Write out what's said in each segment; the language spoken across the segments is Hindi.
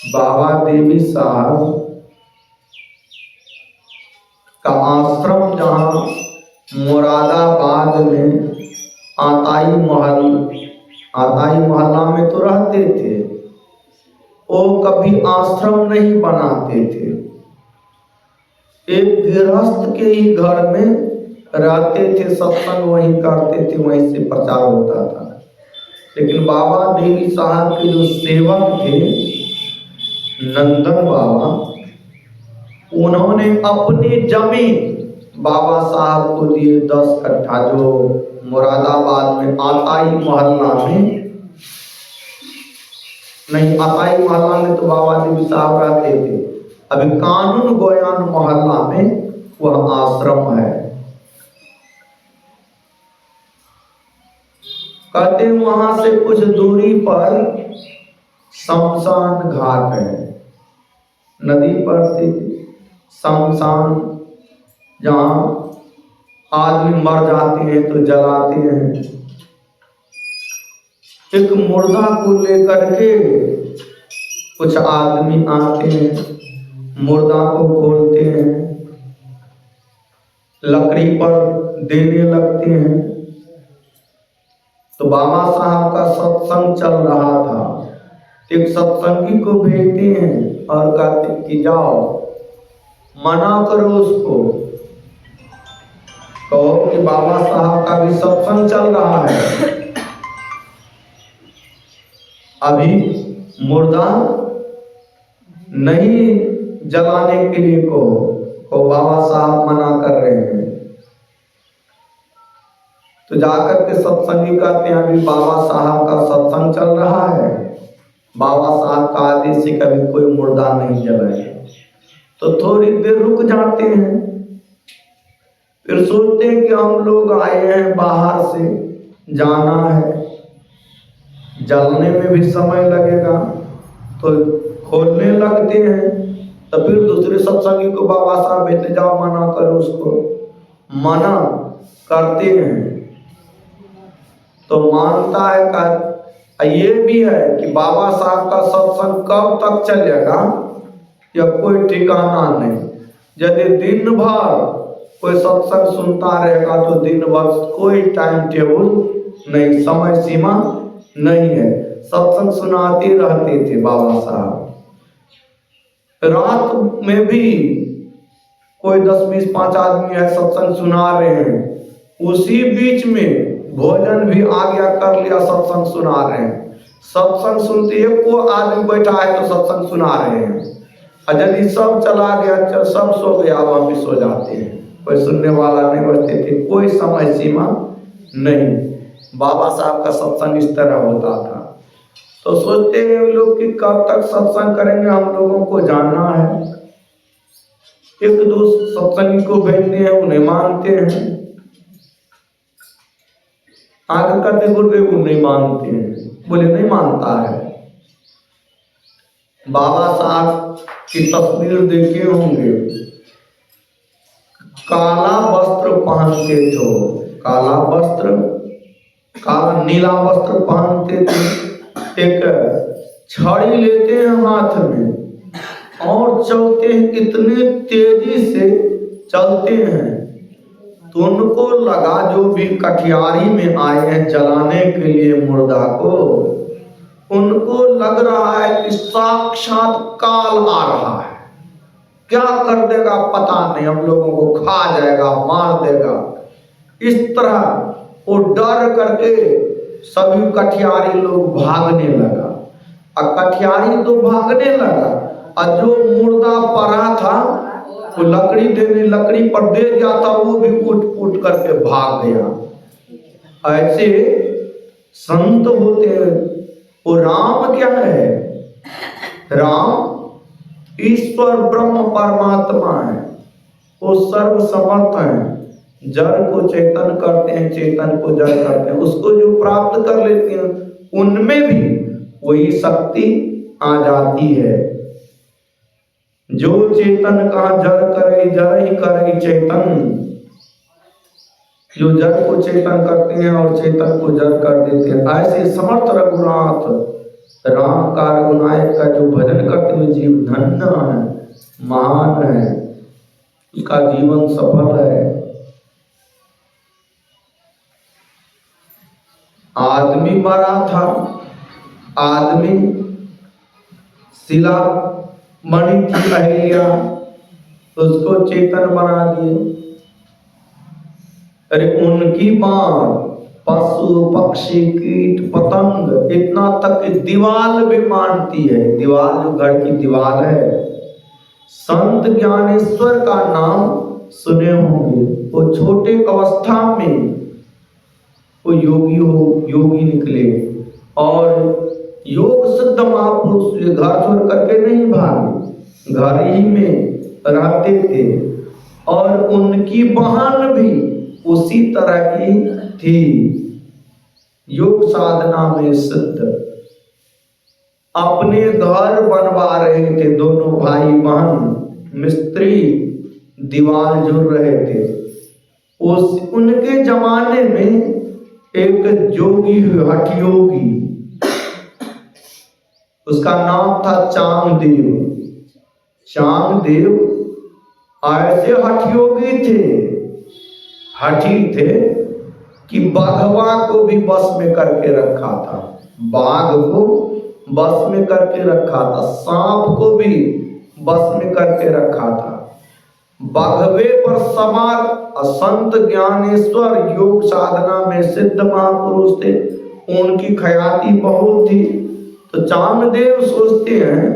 बाबा देवी साहब का आश्रम जहाँ मुरादाबाद में आताई मोहल्ला में तो रहते थे, वो कभी आश्रम नहीं बनाते थे। एक गृहस्थ के ही घर में रहते थे, सत्संग वहीं करते थे, वहीं से प्रचार होता था। लेकिन बाबा देवी साहब के जो सेवक थे नंदन बाबा, उन्होंने अपनी जमीन बाबा साहब को दिए 10 कट्ठा, जो मुरादाबाद में आताई मोहल्ला में, नहीं आताई मोहल्ला में तो बाबा देवी साहब रहते थे, अभी कानून गोयान मोहल्ला में वह आश्रम है। कहते वहां से कुछ दूरी पर शमशान घाट है, नदी पर शमशान, जहाँ आदमी मर जाते हैं तो जलाते हैं। एक मुर्दा को लेकर के कुछ आदमी आते हैं, मुर्दा को खोलते हैं, लकड़ी पर देने लगते हैं। तो बाबा साहब का सत्संग चल रहा था, एक सत्संगी को भेजते हैं और कहते कि जाओ मना करो उसको, कहो कि बाबा साहब का भी सत्संग चल रहा है, अभी मुर्दा नहीं जलाने के लिए को बाबा साहब मना कर रहे हैं। तो जाकर के सत्संगी कहते हैं अभी बाबा साहब का सत्संग चल रहा है, बाबा साहब का आदेश से कभी कोई मुर्दा नहीं जलाए। तो थोड़ी देर रुक जाते हैं, फिर सोचते हैं कि हम लोग आए हैं बाहर से, जाना है, जलने में भी समय लगेगा, तो खोलने लगते हैं। तो फिर दूसरे सत्संगी को बाबा साहब भेजते, जाओ मना करो उसको, मना करते हैं तो मानता है। का ये भी है कि बाबा साहब का सत्संग कब तक चलेगा या कोई ठिकाना नहीं। यदि दिन भर कोई सत्संग सुनता रहेगा तो दिन भर कोई टाइम टेबल नहीं, समय सीमा नहीं है, सत्संग सुनाते रहते थे बाबा साहब। रात में भी कोई 10-20-5 आदमी है सत्संग सुना रहे हैं, उसी बीच में भोजन भी आ गया, कर लिया, सत्संग सुना रहे हैं। सत्संग सुनते एक को आदमी बैठा है तो सत्संग सुना रहे हैं, और यदि सब चला गया, सब सो गया, अब हम भी सो जाते हैं, कोई सुनने वाला नहीं बचते थे, कोई समय सीमा नहीं। बाबा साहब का सत्संग इस तरह होता था। तो सोचते हैं लोग कि कब तक सत्संग करेंगे, हम लोगों को जानना है। एक दो सत्संगी को भेजते हैं, उन्हें मानते हैं, आगे कहते गुरुदेव नहीं मानते हैं, बोले नहीं मानता है। बाबा साहब की तस्वीर देखे होंगे, काला वस्त्र पहनते थे, काला वस्त्र, काला नीला वस्त्र पहनते थे, एक छड़ी लेते हैं हाथ में और चलते हैं, इतने तेजी से चलते हैं। तो उनको लगा, जो भी कठियारी में आए हैं जलाने के लिए मुर्दा को, उनको लग रहा है कि साक्षात काल आ रहा है, क्या कर देगा पता नहीं, हम लोगों को खा जाएगा, मार देगा। इस तरह वो डर करके सभी कठियारी लोग भागने लगा, और कठियारी तो भागने लगा, और जो मुर्दा पड़ा था वो लकड़ी देने, लकड़ी पर दे गया था, वो भी उठ करके भाग गया। ऐसे संत होते हैं। वो राम क्या है? राम ईश्वर ब्रह्म परमात्मा है, वो सर्व समर्थ है, जड़ को चेतन करते हैं, चेतन को जड़ करते हैं। उसको जो प्राप्त कर लेते हैं उनमें भी वही शक्ति आ जाती है। जो चेतन का जड़ करे, जड़ ही करे चेतन। जो जड़ को चेतन करते हैं और चेतन को जड़ कर देते हैं, ऐसे समर्थ रघुनाथ राम का रघुनायक का जो भजन करते हुए जीव धन्य है, महान है, उसका जीवन सफल है। आदमी मरा था, आदमी शिला मणि थी अहिल्या, उसको चेतन बना दिए। अरे उनकी बात पशु पक्षी कीट पतंग इतना तक दीवाल भी मानती है। दीवाल जो घर की दीवाल है, संत ज्ञानेश्वर का नाम सुने होंगे। वो छोटे अवस्था में वो योगी निकले और योग सिद्ध महापुरुष घर छोड़ करके नहीं भागे, घर ही में रहते थे। और उनकी बहन भी उसी तरह की थी, योग साधना में सिद्ध। अपने घर बनवा रहे थे दोनों भाई बहन, मिस्त्री दीवार जुड़ रहे थे। उनके जमाने में एक जोगी हुआ, हठ योगी, उसका नाम था चांगदेव। चांगदेव ऐसे हठ योगी थे, हठी थे कि बाघवा को भी बस में करके रखा था, बाघ को बस में करके रखा था, सांप को भी बस में करके रखा था। बाघवे पर सवार संत ज्ञानेश्वर योग साधना में सिद्ध महापुरुष थे, उनकी ख्याति बहुत थी। तो चांगदेव सोचते हैं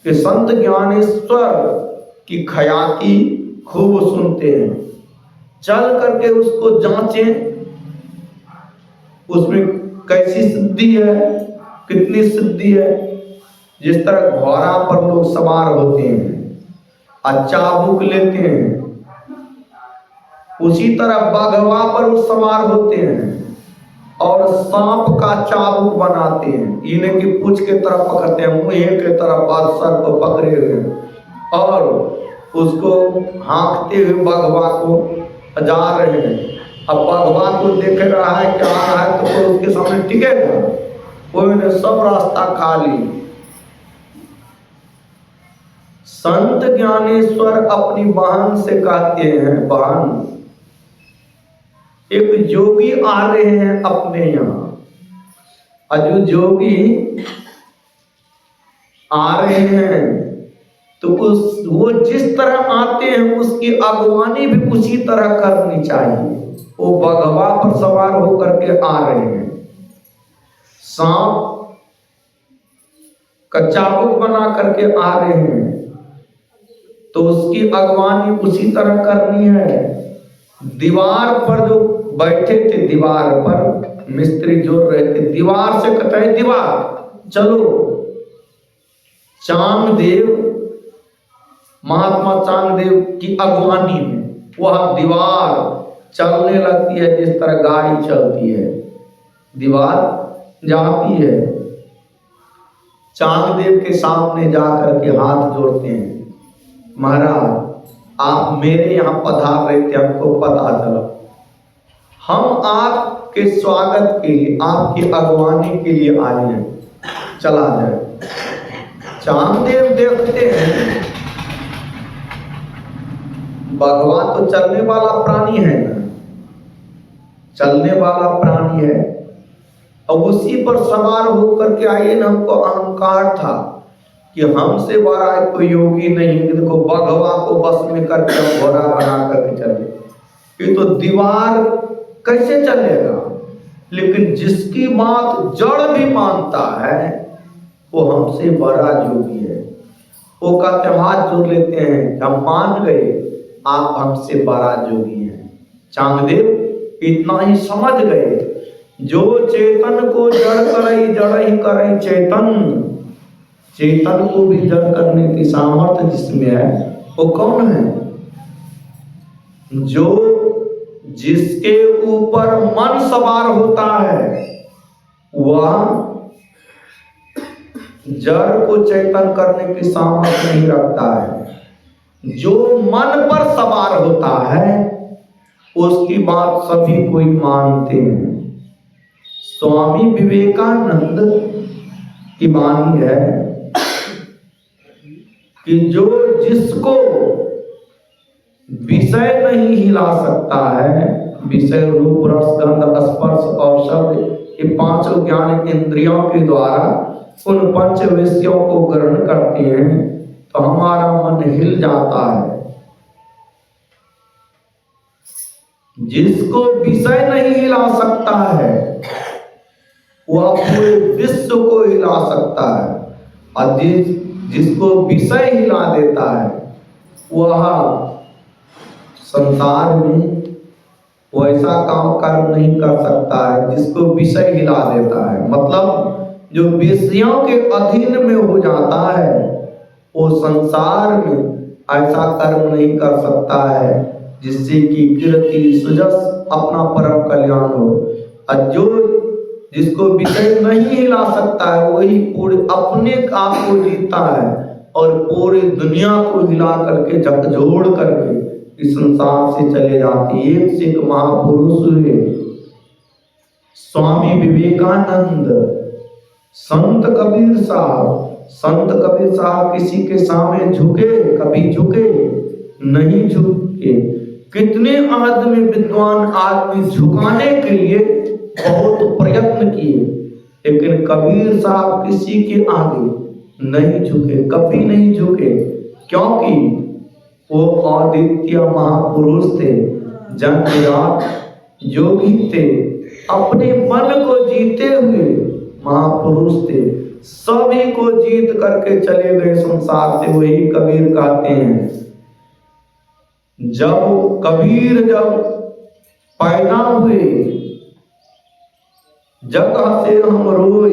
कि संत ज्ञानेश्वर की ख्याति खूब सुनते हैं, चल करके उसको जांचें, उसमें कैसी सिद्धि है, कितनी सिद्धि है। जिस तरह घोड़ा पर लोग सवार होते हैं और चाबुक लेते हैं, उसी तरह बाघवा पर वो सवार होते हैं और सांप का चाबुक बनाते हैं। इन्हें की पूंछ के तरफ पकड़ते हैं, मुंह के तरफ बादशाह को पकड़े हुए और उसको हाँकते हुए बाघवा को जा रहे हैं। अब बाघवा को देख रहा है क्या आ रहा है, तो वो उसके सामने टिकेगा, वो इन्हें सब रास्ता खाली। संत ज्ञानेश्वर अपनी बहन से कहते हैं, बहन एक जोगी आ रहे हैं अपने यहाँ, और जो जोगी आ रहे हैं तो वो जिस तरह आते हैं उसकी अगवानी भी उसी तरह करनी चाहिए। वो बघवा पर सवार होकर के आ रहे हैं, सांप का चाबुक बना करके आ रहे हैं, तो उसकी अगवानी उसी तरह करनी है। दीवार पर जो बैठे थे, दीवार पर मिस्त्री जोड़ रहे थे, दीवार से कहते हैं दीवार चलो। चांगदेव, महात्मा चांगदेव की अगवानी में वह दीवार चलने लगती है, जिस तरह गाड़ी चलती है, दीवार जाती है। चांगदेव के सामने जाकर के हाथ जोड़ते हैं, महाराज आप मेरे यहाँ पधार रहे थे, हमको पता चला, हम आपके स्वागत के लिए, आपकी अगवानी के लिए आए हैं, चला जाए। चांगदेव देखते हैं बघवा तो चलने वाला प्राणी है ना, चलने वाला प्राणी है, और उसी पर सवार होकर के आइए ना। हमको अहंकार था कि हमसे बड़ा कोई योगी नहीं, देखो बघवा को बस में करके घोड़ा बना करके चले, ये तो दीवार कैसे चलेगा। लेकिन जिसकी बात जड़ भी मानता है वो हमसे बड़ा योगी है। वो कहते हाथ जोड़ लेते हैं, हम मान गए आप हमसे बड़ा योगी हैं। चांगदेव इतना ही समझ गए, जो चेतन को जड़ करई जड़ ही करई चेतन, चेतन को भी जड़ करने की सामर्थ्य जिसमें है, वो कौन है? जो जिसके ऊपर मन सवार होता है वह जड़ को चेतन करने की सामर्थ्य नहीं रखता है। जो मन पर सवार होता है उसकी बात सभी कोई मानते हैं। स्वामी विवेकानंद की वाणी है कि जो जिसको विषय नहीं हिला सकता है, विषय रूप रस गंध स्पर्श और शब्द, ये पांचों ज्ञान इंद्रियों के द्वारा उन पंच विषयों को ग्रहण करते हैं, तो हमारा मन हिल जाता है। जिसको विषय नहीं हिला सकता है वह पूरे विश्व को हिला सकता है, और जिसको विषय हिला देता है वह संसार में वैसा काम कर्म नहीं कर सकता है जिसको विषय हिला देता है। मतलब जो विषयों के अधीन में हो जाता है वो संसार में ऐसा कर्म नहीं कर सकता है जिससे कि कीर्ति सुजस अपना परम कल्याण हो। और जो जिसको विषय नहीं हिला सकता है वही पूरे अपने आप को जीता है और पूरी दुनिया को हिला करके झकझोड़ करके इस संसार से चले जाते। एक से एक महापुरुष हुए स्वामी विवेकानंद, संत कबीर साहब। संत कबीर साहब किसी के सामने झुके, कभी झुके नहीं झुके। कितने आदमी, विद्वान आदमी झुकाने के लिए बहुत प्रयत्न किए, लेकिन कबीर साहब किसी के आगे नहीं झुके, कभी नहीं झुके, क्योंकि वो अद्वितीय महापुरुष थे, जन्मजात योगी थे, अपने मन को जीते हुए महापुरुष थे, सभी को जीत करके चले गए संसार से। वही कबीर कहते हैं, जब कबीर पैदा हुए जगह से हम रोए,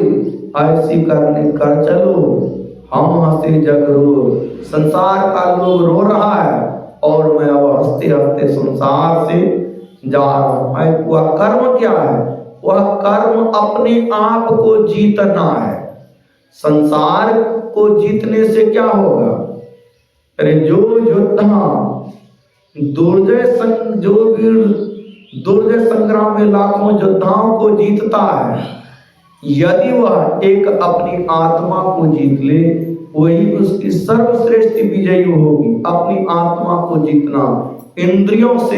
ऐसी करने कर चलो हम हंसे जग रोए। संसार का लोग रो रहा है और मैं अब हंसते हंसते संसार से जा रहा हूं। वह कर्म क्या है? वह कर्म अपने आप को जीतना है। संसार को जीतने से क्या होगा? अरे जो योद्धा दुर्जय संग्राम में लाखों योद्धाओं को जीतता है, यदि वह एक अपनी आत्मा को जीत ले, वही उसकी सर्वश्रेष्ठ विजयी होगी। अपनी आत्मा को जीतना, इंद्रियों से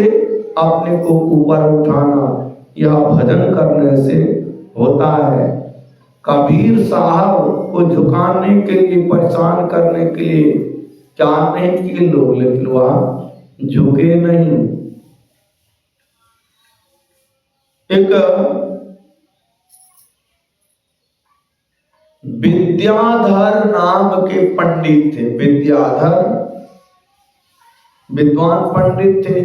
अपने को ऊपर उठाना, यह भजन करने से होता है। कबीर साहब को झुकाने के लिए, परेशान करने के लिए जानने के लोग, लेकिन वह झुके नहीं। एक विद्याधर नाम के पंडित थे। विद्याधर विद्वान पंडित थे।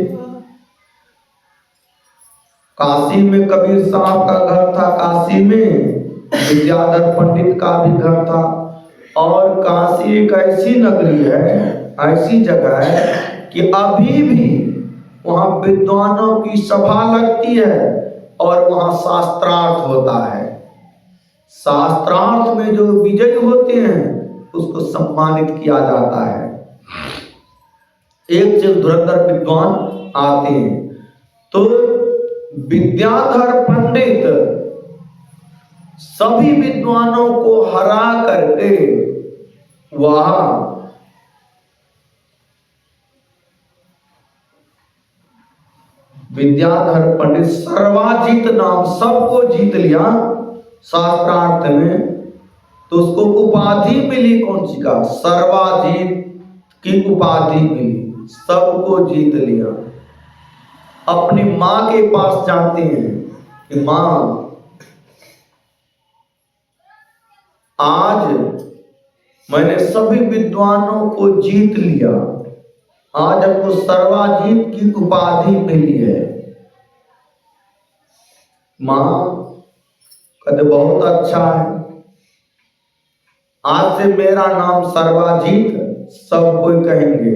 काशी में कबीर साहब का घर था, काशी में विद्याधर पंडित का भी घर था। और काशी एक ऐसी नगरी है, ऐसी जगह है कि अभी भी वहां विद्वानों की सभा लगती है और वहां शास्त्रार्थ होता है। शास्त्रार्थ में जो विजयी होते हैं उसको सम्मानित किया जाता है। एक से धुरंधर विद्वान आते हैं, तो विद्याधर पंडित सभी विद्वानों को हरा करके वहां विद्याधर पंडित सर्वाजीत नाम, सबको जीत लिया शास्त्रार्थ में। तो उसको उपाधि मिली, कौन सी का? सर्वाजीत की उपाधि मिली, सबको जीत लिया। अपनी मां के पास जाते हैं कि मां, आज मैंने सभी विद्वानों को जीत लिया, आज आपको सर्वाजीत की उपाधि मिली है। मां कहते बहुत अच्छा है, आज से मेरा नाम सर्वाजीत सब कोई कहेंगे।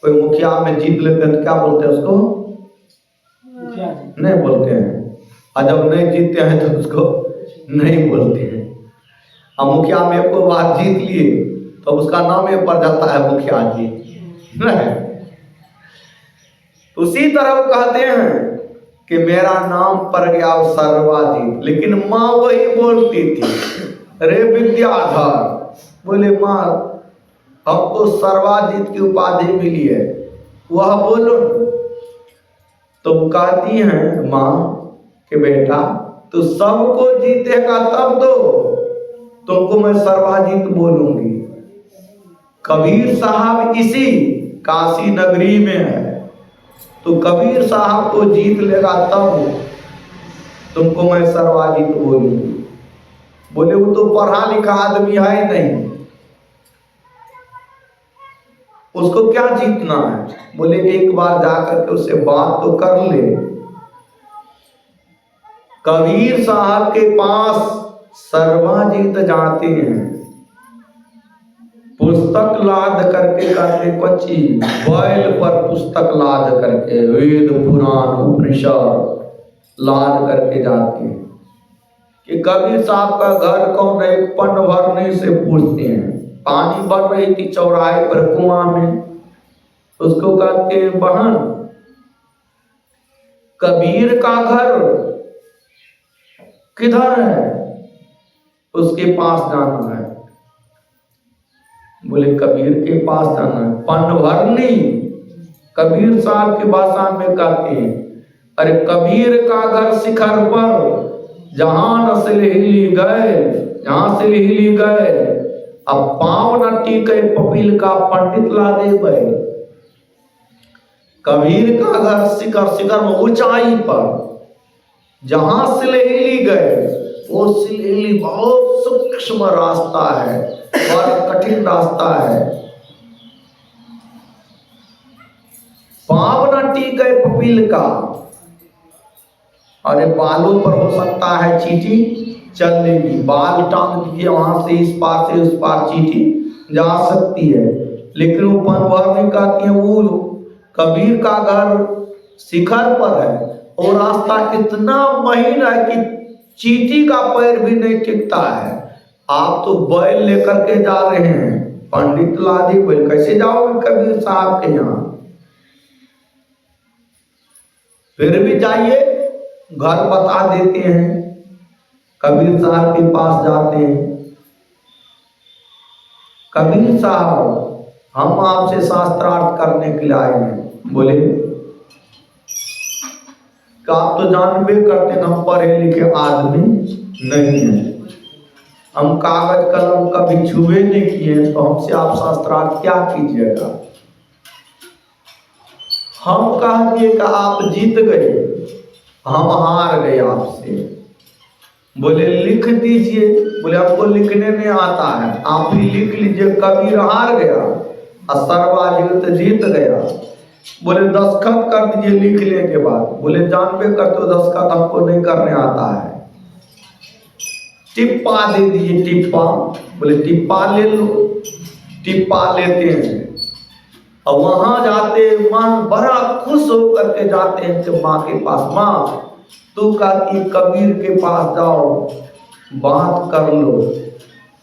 कोई मुखिया में जीत लेते हैं तो क्या बोलते हैं उसको? मुखिया जी नहीं बोलते हैं, और जब नहीं जीतते हैं तो उसको नहीं बोलते हैं। अब मुखिया में कोई बात जीत लिए तो उसका नाम ये पड़ जाता है मुखिया जी। उसी तरह वो कहते हैं कि मेरा नाम पड़ गया सर्वाजीत। लेकिन माँ वही बोलती थी, रे विद्याधर, बोले माँ हमको सर्वाजीत की उपाधि मिली है, वह बोलो। तुम कहती हैं माँ कि बेटा तू सबको जीतेगा तब तो तुमको मैं सर्वाजीत बोलूंगी। कबीर साहब इसी काशी नगरी में है, तो कबीर साहब को जीत लेगा तब तुमको मैं सर्वाजीत बोलूंगी। बोले वो तो पढ़ा लिखा आदमी है ही नहीं, उसको क्या जीतना है। बोले एक बार जाकर के उससे बात तो कर ले। कबीर साहब के पास सर्वाजीत जाते हैं, पुस्तक लाद करके करके कच्ची बैल पर पुस्तक लाद करके वेद पुराण उपनिषद लाद करके जाते हैं कि कबीर साहब का घर कौन है। पन भरने से पूछते हैं, पानी भर रही थी चौराहे पर कुआं में, उसको कहते हैं बहन कबीर का घर किधर है, उसके पास जाना है। बोले कबीर के पास जाना है। पन भरनी कबीर साहब की भाषा में कहते हैं, अरे कबीर का घर शिखर पर, जहां से हिली गए, जहां से हिली गए, अब पाव न टीके पपील का पंडित ला दे गए। कबीर का घर शिखर, शिखर में ऊंचाई पर, जहां सिलहिली गए, वो सिलहिली बहुत सूक्ष्म रास्ता है और कठिन रास्ता है। पाव न टीके पपील का, अरे बालों पर हो सकता है चींटी चल लेगी, बाल टांग दीजिए वहां से इस पार से उस पार चींटी जा सकती है, लेकिन वो पन भरने कहती है वो कबीर का घर शिखर पर है और रास्ता इतना महीन है कि चींटी का पैर भी नहीं टिकता है। आप तो बैल लेकर के जा रहे हैं, पंडित लादी बैल कैसे जाओगे कबीर साहब के यहाँ। फिर भी जाइए, घर बता देते हैं, कबीर साहब के पास जाते हैं। कबीर साहब हम आपसे शास्त्रार्थ करने के लिए आए हैं। बोले कि आप तो जानबे करते हैं हम पढ़े लिखे आदमी नहीं है, हम कागज कलम कभी छुए नहीं किए, तो हमसे आप शास्त्रार्थ क्या कीजिएगा। हम कह दिए कि आप जीत गए, हम हार गए आपसे। बोले लिख दीजिए। बोले हमको लिखने नहीं आता है, आप ही लिख लीजिए। कबीर हार गया और सर्वाजीत जीत गया। बोले दस्तखत कर दीजिए लिखने के बाद। बोले जानबे करते हो दस्तखत हमको नहीं करने आता है, टिप्पा दे दीजिए टिप्पा। बोले टिप्पा ले लो। टिप्पा लेते हैं और वहां जाते, माँ बड़ा खुश होकर के जाते हैं कि माँ के पास, माँ तू कहती कबीर के पास जाओ बात कर लो।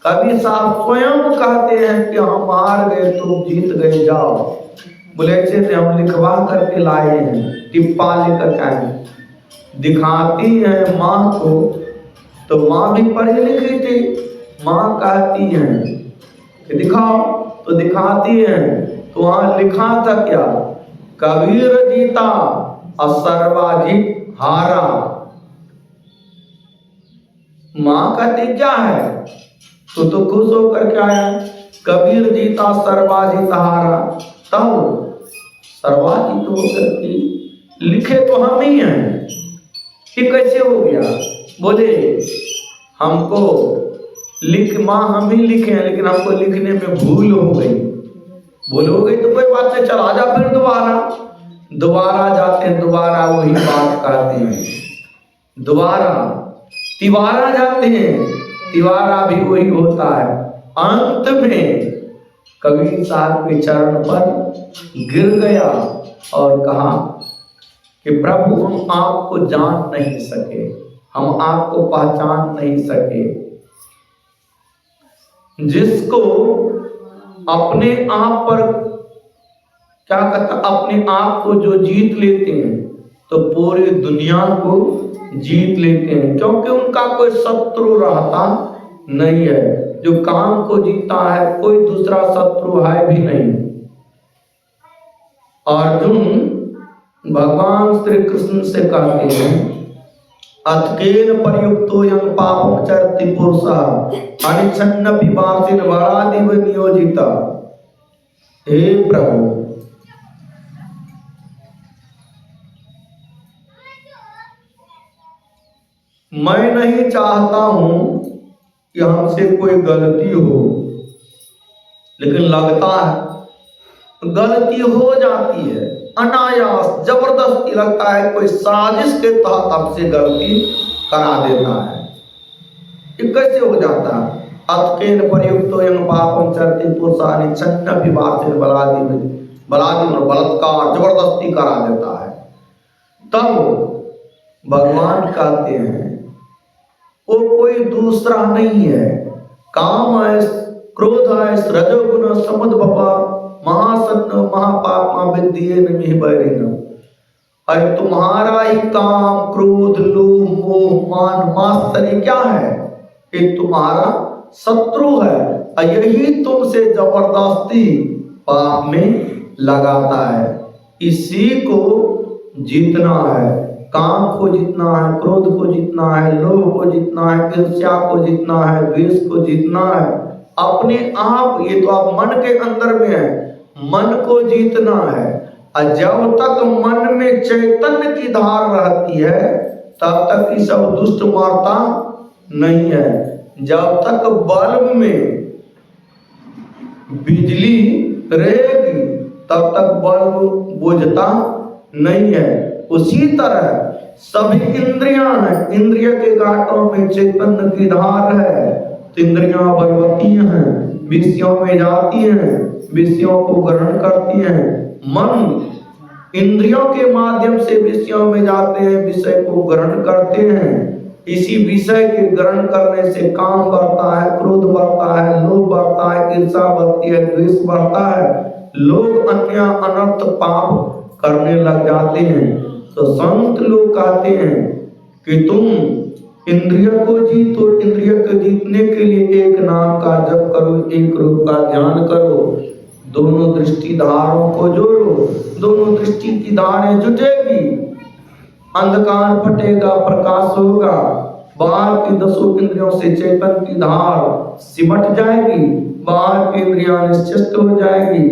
कबीर साहब स्वयं कहते हैं कि हम हार गए तुम जीत गए, जाओ। बोले ऐसे से हम लिखवा करके लाए हैं, टिप्पा लेकर आए। दिखाती है माँ को, तो माँ भी पढ़ी लिखी थी। माँ कहती हैं कि दिखाओ, तो दिखाती हैं, तो वहां लिखा था क्या, कबीर जीता और सर्वाजीत हारा। माँ कहती क्या है, तो खुश होकर क्या आया, कबीर जीता सर्वाजीत हारा। तब सर्वाजीत होकर के लिखे तो हम ही हैं, ये कैसे हो गया। बोले हमको लिख, माँ हम ही लिखे हैं, लेकिन हमको लिखने में भूल हो गई। भूल हो गई तो कोई बात नहीं, चल आजा फिर दोबारा जाते हैं, दोबारा वही बात कहते हैं। दोबारा तिवारा जाते हैं, तिवारा भी वही होता है। अंत में कबीर साहब के चरण पर गिर गया और कहा कि प्रभु हम आपको जान नहीं सके, हम आपको पहचान नहीं सके। जिसको अपने आप पर क्या कहता, अपने आप को जो जीत लेते हैं तो पूरी दुनिया को जीत लेते हैं, क्योंकि उनका कोई शत्रु रहता नहीं है। जो काम को जीतता है, कोई दूसरा शत्रु है भी नहीं। अर्जुन भगवान श्री कृष्ण से कहते हैं, अथकेन प्रयुक्तो यं पापं चरति पुरुषः अनिच्छन्न पिपासिन वरादिव नियोजिता। हे प्रभु, मैं नहीं चाहता हूं कि हमसे कोई गलती हो, लेकिन लगता है गलती हो जाती है, अनायास जबरदस्ती लगता है कोई साजिश के तहत आपसे गलती करा देता है। ये कैसे हो जाता है? अथकेन प्रयुक्तो यं पापं चरति पुरुषः अनिच्छन्न पिपासिन बलादिव बलात्कार जबरदस्ती करा देता है। तब भगवान कहते हैं वो कोई दूसरा नहीं है, काम है, क्रोध है, रजोगुण समुद्भव महासन्न महापापमा विद्येन मिह बैरिणम्। अरे तुम्हारा ही काम, क्रोध, लोभ, मोह, मान, मात्सर्य क्या है? ये तुम्हारा शत्रु है और यही तुमसे जबरदस्ती पाप में लगाता है। इसी को जीतना है, काम को जीतना है, क्रोध को जीतना है, लोभ को जीतना है, ईर्ष्या को जीतना है, द्वेष को जीतना है। अपने आप, ये तो आप मन के अंदर में है, मन को जीतना है। और जब तक मन में चैतन्य की धार रहती है तब तक ये सब दुष्ट मारता नहीं है। जब तक बल्ब में बिजली रहेगी तब तक बल्ब बुझता नहीं है। उसी तरह सभी इंद्रियां हैं, इंद्रिय के घाटों में चैतन्य की धार है तो इंद्रियां बलवती हैं, विषयों में जाती हैं, विषयों को ग्रहण करती हैं। मन इंद्रियों के माध्यम से विषयों में जाते हैं, विषय को ग्रहण करते हैं। इसी विषय के ग्रहण करने से काम बढ़ता है, क्रोध बढ़ता है, लोभ बढ़ता है, ईर्ष्या बढ़ती है, द्वेष बढ़ता है। लोग अन्य अनर्थ पाप करने लग जाते हैं। तो संत लोग कहते हैं कि तुम इंद्रिय को जीतो, इंद्रिय को जीतने के लिए एक नाम का जप करो, एक रूप का ध्यान करो, दोनों दृष्टि धारों को जोड़ो, दोनों दृष्टि की धारें जुटेगी, अंधकार फटेगा, प्रकाश होगा, बाहर की 10 इंद्रियों से चेतन की धार सिमट जाएगी, बाहर की इंद्रियां निश्चित हो जाएगी,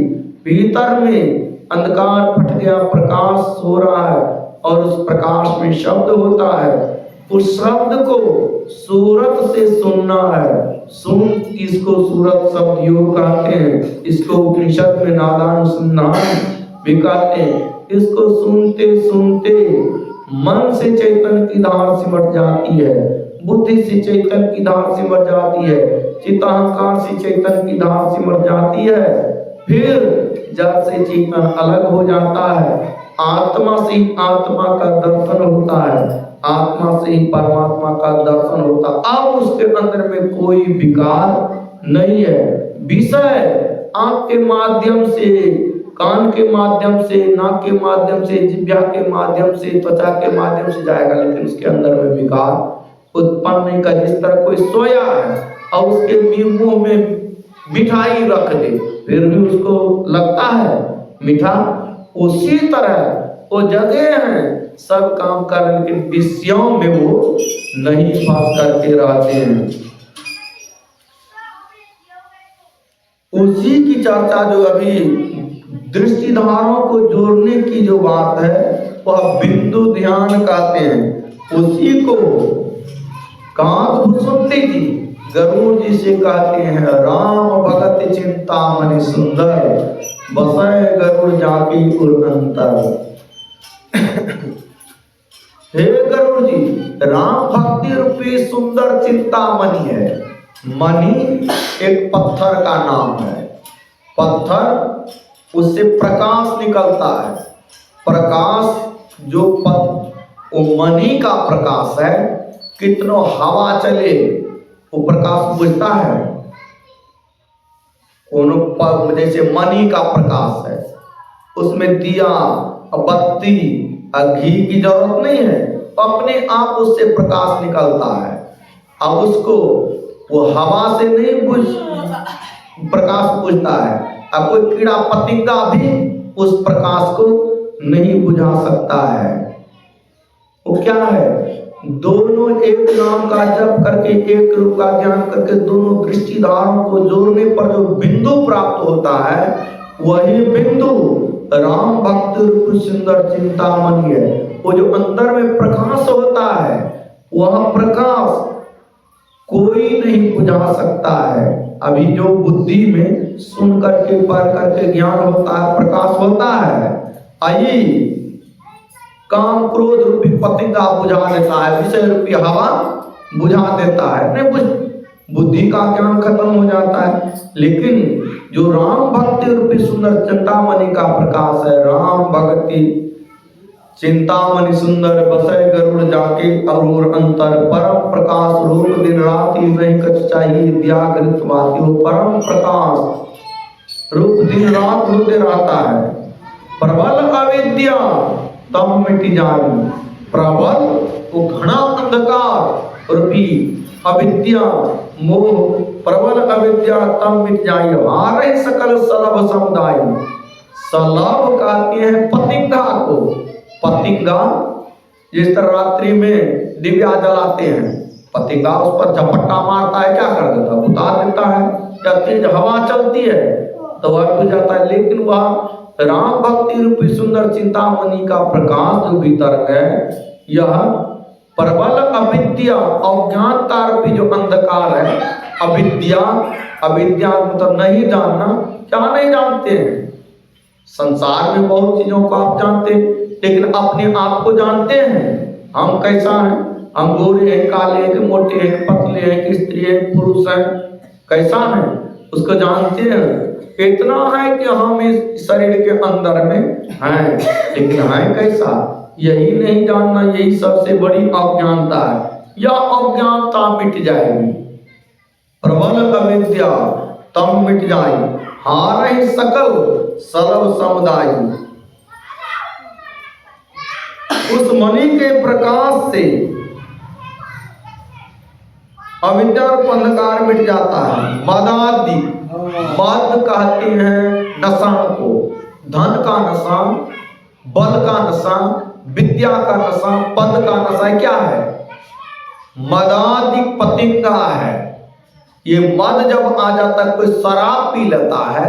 भीतर में अंधकार फट गया, प्रकाश हो रहा है और उस प्रकाश में शब्द होता है। उस शब्द को सूरत से सुनना है। सुन, इसको सूरत शब्द योग कहते हैं, इसको उपनिषद में नादानुसंधान भी कहते हैं। इसको सुनते सुनते मन से चैतन्य की धार सिमट जाती है, बुद्धि से चैतन्य की धार सिमट जाती है, चित्ताहंकार से चैतन्य की धार सिमट जाती है। फिर जब से चेतन अलग हो जाता है, आत्मा से ही आत्मा का दर्शन होता है, आत्मा से ही परमात्मा का दर्शन होता है। अब उसके अंदर में कोई विकार नहीं है। विषय आंख के माध्यम से, कान के माध्यम से, नाक के माध्यम से, जिह्वा के माध्यम से, त्वचा के माध्यम से जाएगा, लेकिन उसके अंदर में विकार उत्पन्न नहीं कर। जिस तरह कोई सोया है और उसके मुंह में मिठाई रख दे फिर भी उसको लगता है मीठा, उसी तरह वो जगह हैं, सब काम कर रहे, लेकिन विषयों में वो नहीं फंस करके रहते हैं। उसी की चर्चा जो अभी दृष्टिधारों को जोड़ने की जो बात है वह बिंदु ध्यान कहते हैं। उसी को कांत भुसुंडी जी गरुड़ जी से कहते हैं, राम भगत चिंता मनि सुंदर बसय गरुड़ जाकी उर्अंतर। हे गरुड़ जी, राम भक्ति रूपी सुंदर चिंता मणि है। मणि एक पत्थर का नाम है। पत्थर, उससे प्रकाश निकलता है। प्रकाश जो वो मणि का प्रकाश है, कितनो हवा चले वो प्रकाश बुझता है। जैसे मणि का प्रकाश है, उसमें दिया, बत्ती, घी की जरूरत नहीं है, अपने आप उससे प्रकाश निकलता है। अब उसको वो हवा से नहीं बुझ प्रकाश बुझता है। अब कोई कीड़ा पतंगा भी उस प्रकाश को नहीं बुझा सकता है। वो क्या है, दोनों एक नाम का जप करके, एक रूप का ध्यान करके दोनों दृष्टिधारों को जोड़ने पर जो बिंदु प्राप्त होता है, वही बिंदु राम भक्त रूप सुंदर चिंतामणि है। वो जो अंदर में प्रकाश होता है, वह प्रकाश कोई नहीं बुझा सकता है। अभी जो बुद्धि में सुन करके पढ़ करके ज्ञान होता है, प्रकाश होता है, आई काम क्रोध रूपी पतंगा बुझा देता है, विषय रूपी हवा बुझा देता है, नहीं बुद्धि का ज्ञान खत्म हो जाता है। लेकिन जो राम भक्ति रूपी सुंदर चिंतामणि का प्रकाश है, राम भक्ति चिंतामणि सुंदर बसय गरुड़ जाके अरूर अंतर, परम प्रकाश रूप दिन राति नहीं कछ चाहिए व्याकृत वाति। हो परम प्रकाश रूप दिन रात होते रहता है। प्रबल अविद्या तम मिट जाए, प्रबल वो घना अंधकार रूपी अविद्या मोह, प्रबल अविद्या तम मिट जाए, हारे सकल सलभ समुदाय। सलभ कहते हैं पतंगा को। पतंगा जिस तरह रात्रि में दिव्या जलाते हैं, पतंगा उस पर झपट्टा मारता है, क्या कर देता है, उतार देता है। जब तेज हवा चलती है तो वह बुझ जाता है। लेकिन वह राम भक्ति रूपी सुंदर चिंतामणि का प्रकाश जो भीतर है, यह प्रबल अविद्या अज्ञानता रूपी जो अंधकार है, अविद्या, अविद्या मतलब नहीं जानना। क्या नहीं जानते हैं? संसार में बहुत चीजों को आप जानते हैं, लेकिन अपने आप को जानते हैं हम कैसा हैं? हम गोरे हैं, काले हैं, मोटे हैं, पतले हैं, कि स्त्री हैं, पुरुष हैं, कैसा है उसको जानते हैं। इतना है कि हम इस शरीर के अंदर में हैं, लेकिन है कैसा, यही नहीं जानना। यही सबसे बड़ी अज्ञानता है। यह अज्ञानता मिट जाएगी, प्रबल अविद्या तम मिट जाए, हारे सकल सर्व समुदाय। उस मणि के प्रकाश से अविद्या और अंधकार मिट जाता है। मदादि, मद कहते हैं नशा को, धन का नशा, बल का नशा, विद्या का नशा, पद का नशा क्या है? मदादि पतंगा है। ये मद जब आ जाता है, कोई शराब पी लेता है,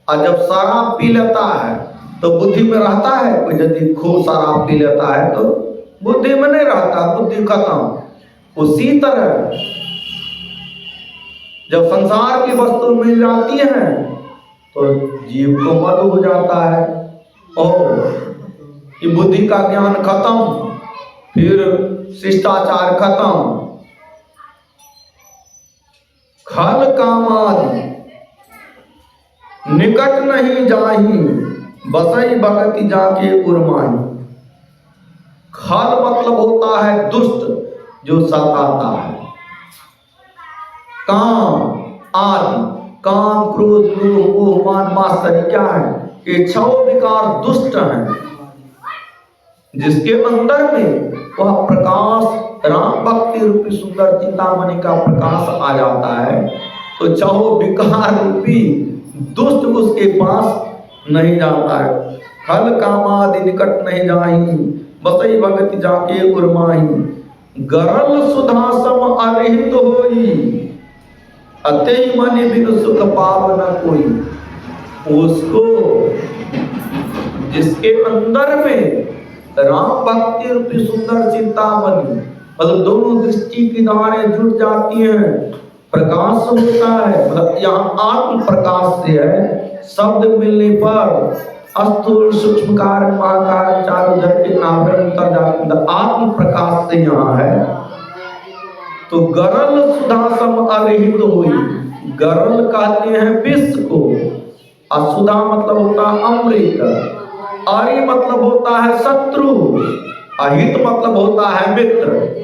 और जब शराब पी लेता है तो बुद्धि में रहता है। कोई यदि खूब शराब पी लेता है तो बुद्धि में नहीं रहता, बुद्धि खत्म। उसी तरह जब संसार की वस्तु मिल जाती है तो जीव को मद हो जाता है, और ये बुद्धि का ज्ञान खत्म, फिर शिष्टाचार खत्म। खल कामादि निकट नहीं जाही, बसई भगति जाके उर्माही। खल मतलब होता है दुष्ट, जो सताता है। काम आदि, काम क्रोध लोभ मोह मान मात्सर्य क्या है? ये छह विकार दुष्ट हैं, जिसके अंदर में वह प्रकाश राम भक्ति रूपी सुंदर चिंतामणि का प्रकाश आ जाता है, तो छह विकार रूपी दुष्ट उसके पास नहीं जाता है। खल कामादि निकट नहीं जाही, बसई भगति जाके उर्माही। गरल सुधा सम अरहित होई, अतई मन बिनु सुख पाव न कोई। उसको जिसके अंदर में राम भक्ति रूपी सुंदर चिंतामणि, मतलब दोनों दृष्टि की धारें जुट जाती हैं, प्रकाश होता है। मतलब यहाँ आत्म प्रकाश से है। शब्द मिलने पर स्थूल सूक्ष्म कारण महाकारण चारों जड़ के आवरण उतर जाते हैं, आत्म प्रकाश से यहाँ है। तो गरल सुधा सम अरहित हुई। गरल कहते हैं विष को, और सुधा मतलब होता है अमृत, अरि मतलब होता है शत्रु, अहित मतलब होता है मित्र।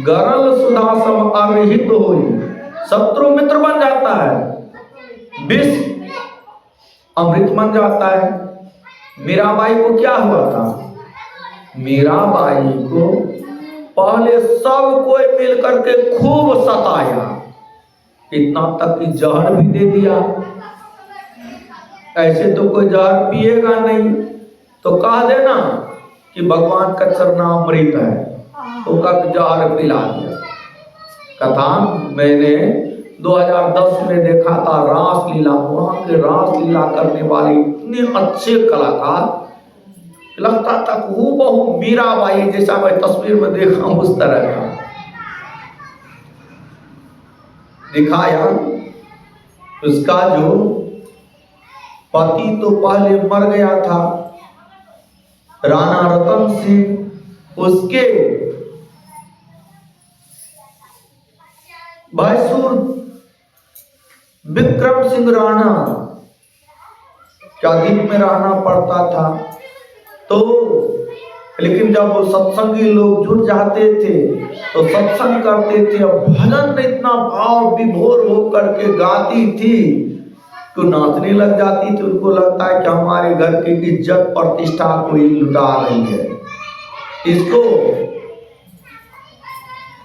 गरल सुधा सम अरहित हुई, शत्रु मित्र बन जाता है, विष अमृत बन जाता है। मीराबाई को क्या हुआ था? मीराबाई को पहले सब कोई मिलकर के खूब सताया, इतना तक कि जहर भी दे दिया। ऐसे तो कोई जहर पिएगा नहीं, तो कह देना कि भगवान का चरणामृत है, तो कब जहर पिला दिया। कथा मैंने 2010 में देखा था, रासलीला। वहां के रासलीला करने वाले इतने अच्छे कलाकार, लगता था हूबहू मीराबाई जैसा मैं तस्वीर में देखा हूं उस तरह का दिखाया। उसका जो पति तो पहले मर गया था, राणा रतन सिंह, उसके भैंसुर विक्रम सिंह राणा का द्वीप में रहना पड़ता था। तो लेकिन जब वो सत्संगी लोग जुट जाते थे तो सत्संग करते थे, और भजन इतना भाव विभोर हो करके गाती थी तो नाचने लग जाती थी। उनको लगता है कि हमारे घर की इज्जत प्रतिष्ठा कोई लुटा रही है, इसको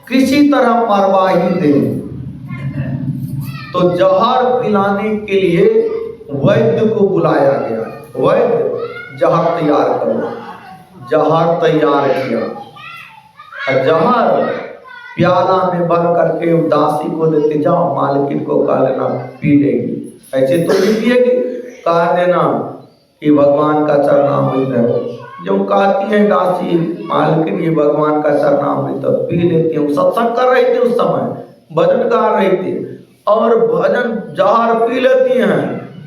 किसी तरह मरवा ही दे। तो जहर पिलाने के लिए वैद्य को बुलाया गया। वैद्य, जहर तैयार करो। जहर तैयार किया, और जहर प्याला में भर करके दासी को देते, जाओ मालकिन को कह लेना पी लेगी। ऐसे तो नहीं पिएगी, कह देना कि भगवान का चरणामृत है। जो कहती है दासी, मालकिन ये भगवान का चरणामृत पी लेती हूँ। सत्संग कर रही थी उस समय, भजन गा रही थी, और भजन जहर पी लेती हैं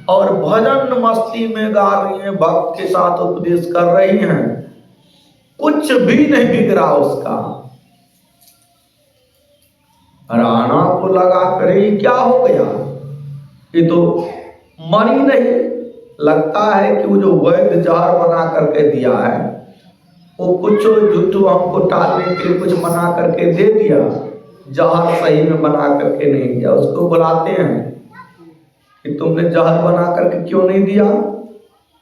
और भजन मस्ती में गा रही हैं, भक्त के साथ उपदेश कर रही हैं, कुछ भी नहीं बिगड़ा उसका। राणा को लगा करे क्या हो गया, ये तो मरी नहीं। लगता है कि वो जो वैद्य जहर बना करके दिया है, वो कुछ झूठू हमको टालने के लिए कुछ बना करके दे दिया, जहर सही में बना करके नहीं दिया। उसको बुलाते हैं कि तुमने जहर बना करके क्यों नहीं दिया?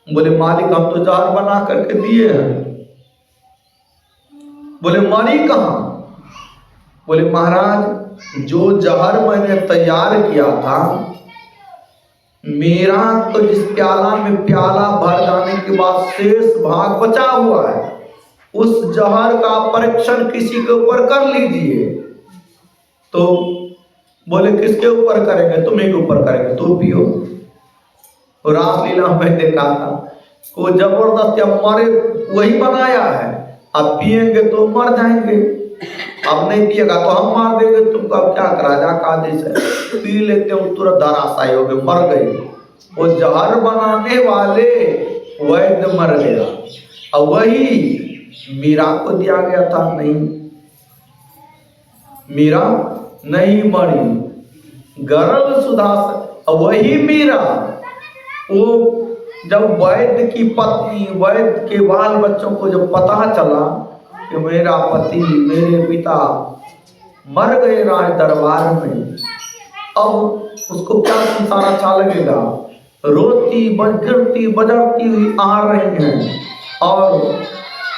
बोले मालिक हम तो जहर बना करके दिए हैं। बोले मरी कहाँ? बोले महाराज जो जहर मैंने तैयार किया था, मेरा तो जिस प्याला में प्याला भर जाने के बाद शेष भाग बचा हुआ है, उस जहर का परीक्षण किसी के ऊपर कर लीजिए। तो बोले किसके ऊपर करेंगे? तुम्हीं के ऊपर करेंगे, तो पियो। तो रासलीला में देखा था को जबरदस्ती, अब मरे वही बनाया है, अब पिएंगे तो मर जाएंगे, अब नहीं पिएगा तो हम मार देंगे तुमको, अब क्या करा जा का जैसे पी लेते हो, तुरंत धराशायी हो गए, मर गए। वो जहर बनाने वाले वैद्य मर गया, और वही मीरा को दिया गया था। नहीं, मीरा नहीं मरी, गरल सुधा। वही मीरा, वो जब वैद्य की पत्नी, वैद्य के बाल बच्चों को जब पता चला कि मेरा पति, मेरे पिता मर गए राज दरबार में, अब उसको क्या संसार अच्छा लगेगा। रोती गिरती बजरती हुई आ रही हैं, और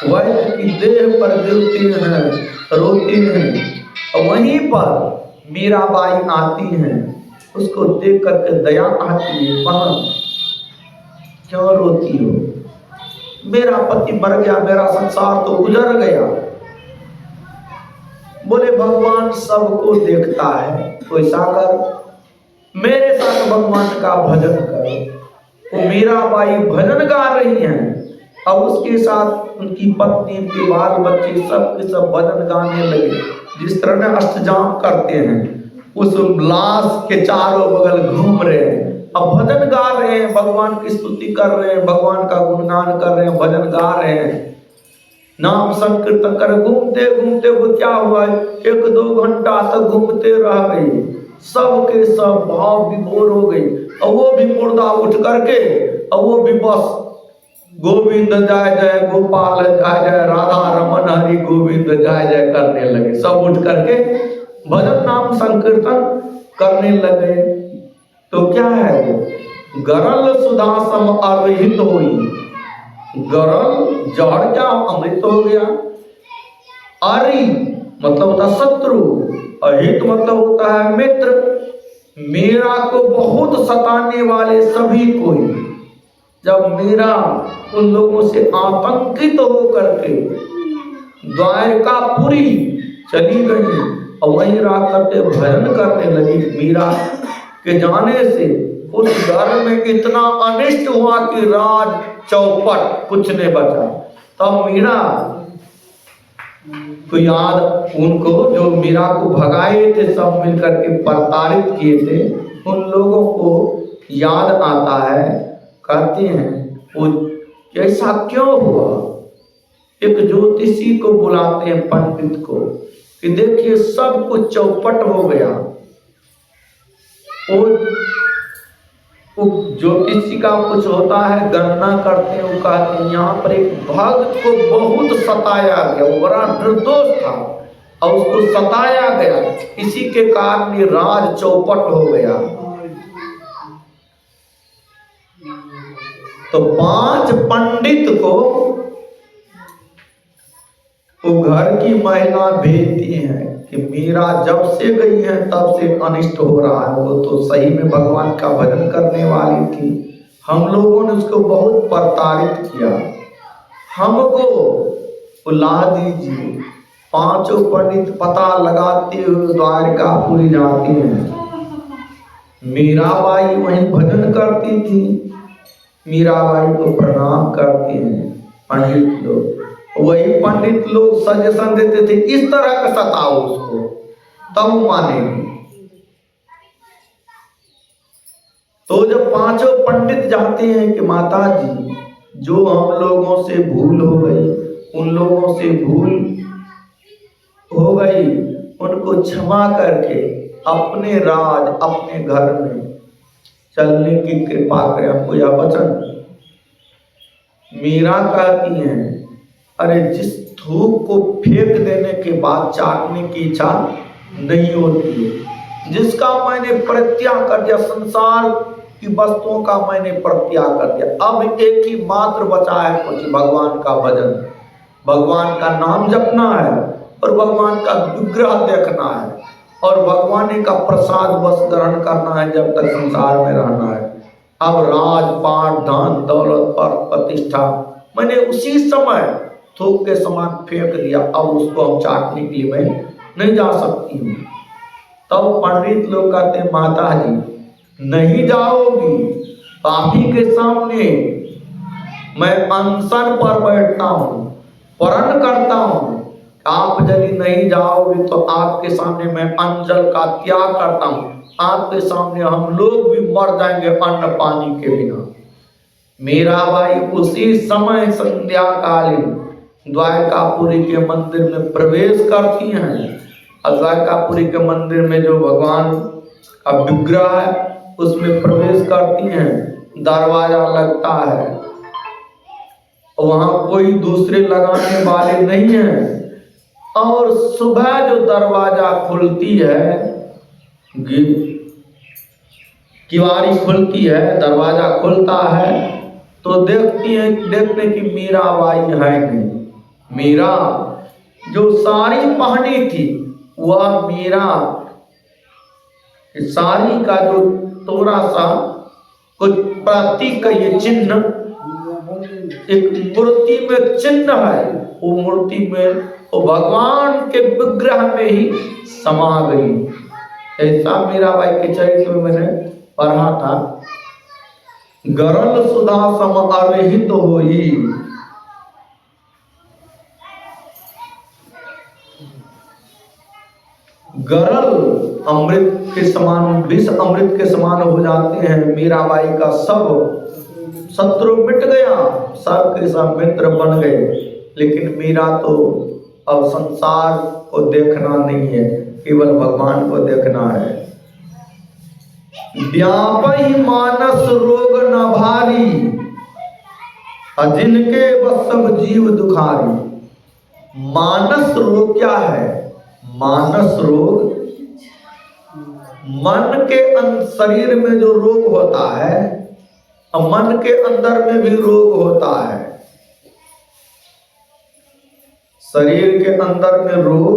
वैद्य की देह पर गिरती हैं, रोती हैं। और वहीं पर मीराबाई आती हैं, उसको देख करके दया आती है, बहन क्यों रोती हो? मेरा पति मर गया, मेरा संसार तो गुजर गया। बोले भगवान सबको देखता है, कोई सागर मेरे साथ भगवान का भजन करो। वो मीराबाई भजन गा रही हैं, अब उसके साथ उनकी पत्नी, उनके बाल बच्चे सब के सब भजन गाने लगे। जिस तरह में अष्टजाम करते हैं, उस लाश के चारों बगल घूम रहे हैं, अब भजन गा रहे हैं, भगवान की स्तुति कर रहे हैं, भगवान का गुणगान कर रहे हैं, भजन गा रहे हैं, नाम संकीर्तन कर। घूमते घूमते वो क्या हुआ, 1-2 घंटा तक घूमते रह गए, सब के सब भाव विभोर हो गई। और वो भी मुर्दा उठ करके, और वो भी बस गोविंद जय जय, गोपाल जय जय, राधा रमन हरि गोविंद जय जय करने लगे। सब उठ करके भजन नाम संकीर्तन करने लगे। तो क्या है वो, गरल सुधा सम अरहित होई। गरल जहर क्या, अमृत हो गया। अरि मतलब होता शत्रु, अहित मतलब होता है मित्र। मीरा को बहुत सताने वाले सभी कोई जब मीरा उन लोगों से आतंकित होकर के द्वारकापुरी चली गई और वहीं रह करके भजन करने लगी। मीरा के जाने से उस घर में इतना अनिष्ट हुआ कि राज चौपट कुछ नहीं बचा। तब मीरा को याद, उनको जो मीरा को भगाए थे सब मिलकर के प्रताड़ित किए थे, उन लोगों को याद आता है। कहते हैं वो ऐसा क्यों हुआ। एक ज्योतिषी को बुलाते हैं, पंडित को, कि देखिए सब कुछ चौपट हो गया। वो ज्योतिषी का कुछ होता है, गणना करते हैं, वो कहते हैं यहाँ पर एक भक्त को बहुत सताया गया, वो बड़ा निर्दोष था और उसको सताया गया, इसी के कारण ये राज चौपट हो गया। तो 5 पंडित को वो घर की महिला भेजती हैं कि मीरा जब से गई है तब से अनिष्ट हो रहा है। वो तो सही में भगवान का भजन करने वाली थी, हम लोगों ने उसको बहुत प्रताड़ित किया, हमको बुला दीजिए। 5 पंडित पता लगाते हुए द्वारकापुरी जाते हैं। मीराबाई वहीं भजन करती थी, मीराबाई को प्रणाम करते हैं पंडित लोग। वही पंडित लोग सजेशन देते थे इस तरह का सताओ उसको, तब मानेगी। तो जब 5 पंडित जाते हैं कि माता जी जो हम लोगों से भूल हो गई, उन लोगों से भूल हो गई, उनको क्षमा करके अपने राज अपने घर में चलने की कृपा करें, हमको यह वचन। मीरा कहती हैं अरे जिस थूक को फेंक देने के बाद चाटने की इच्छा नहीं होती है, जिसका मैंने परित्याग कर दिया, संसार की वस्तुओं का मैंने परित्याग कर दिया, अब एक ही मात्र बचा है कुछ, भगवान का भजन, भगवान का नाम जपना है और भगवान का विग्रह देखना है और भगवान का प्रसाद बस ग्रहण करना है जब तक संसार में रहना है। अब राजपाट धन दौलत पर प्रतिष्ठा मैंने उसी समय थूक के समान फेंक दिया, अब उसको हम चाटने के लिए मैं नहीं जा सकती हूँ। तब पंडित लोग कहते माता जी नहीं जाओगी, पापी के सामने मैं अनशन पर बैठता हूँ, प्रण करता हूँ, आप यदि नहीं जाओगे तो आपके सामने मैं अंजल का त्याग करता हूँ, आपके सामने हम लोग भी मर जाएंगे अन्न पानी के बिना। मीराबाई उसी समय संध्याकालीन द्वारकापुरी के मंदिर में प्रवेश करती हैं और द्वारकापुरी के मंदिर में जो भगवान का विग्रह है उसमें प्रवेश करती हैं। दरवाजा लगता है, वहां कोई दूसरे लगाने वाले नहीं हैं और सुबह जो दरवाजा खुलती है, किवाड़ी खुलती है, दरवाजा खुलता है तो देखते कि मीराबाई है नहीं। मीरा जो साड़ी पहनी थी वह मीरा साड़ी का जो थोड़ा सा कुछ प्रतीक का ये चिन्ह, एक मूर्ति में चिन्ह है, वो मूर्ति में वो भगवान के विग्रह में ही समा गई। ऐसा मीराबाई के चरित्र में मैंने पढ़ा था। गरल सुधा सम अरहित होई, गरल अमृत के समान, विष अमृत के समान हो जाते हैं। मीराबाई का सब शत्रु मिट गया, सब के सब मित्र बन गए, लेकिन मीरा तो अब संसार को देखना नहीं है, केवल भगवान को देखना है। व्यापी मानस रोग न भारी, जिनके बस सब जीव दुखारी। मानस रोग क्या है? मानस रोग मन के शरीर में जो रोग होता है, मन के अंदर में भी रोग होता है। शरीर के अंदर में रोग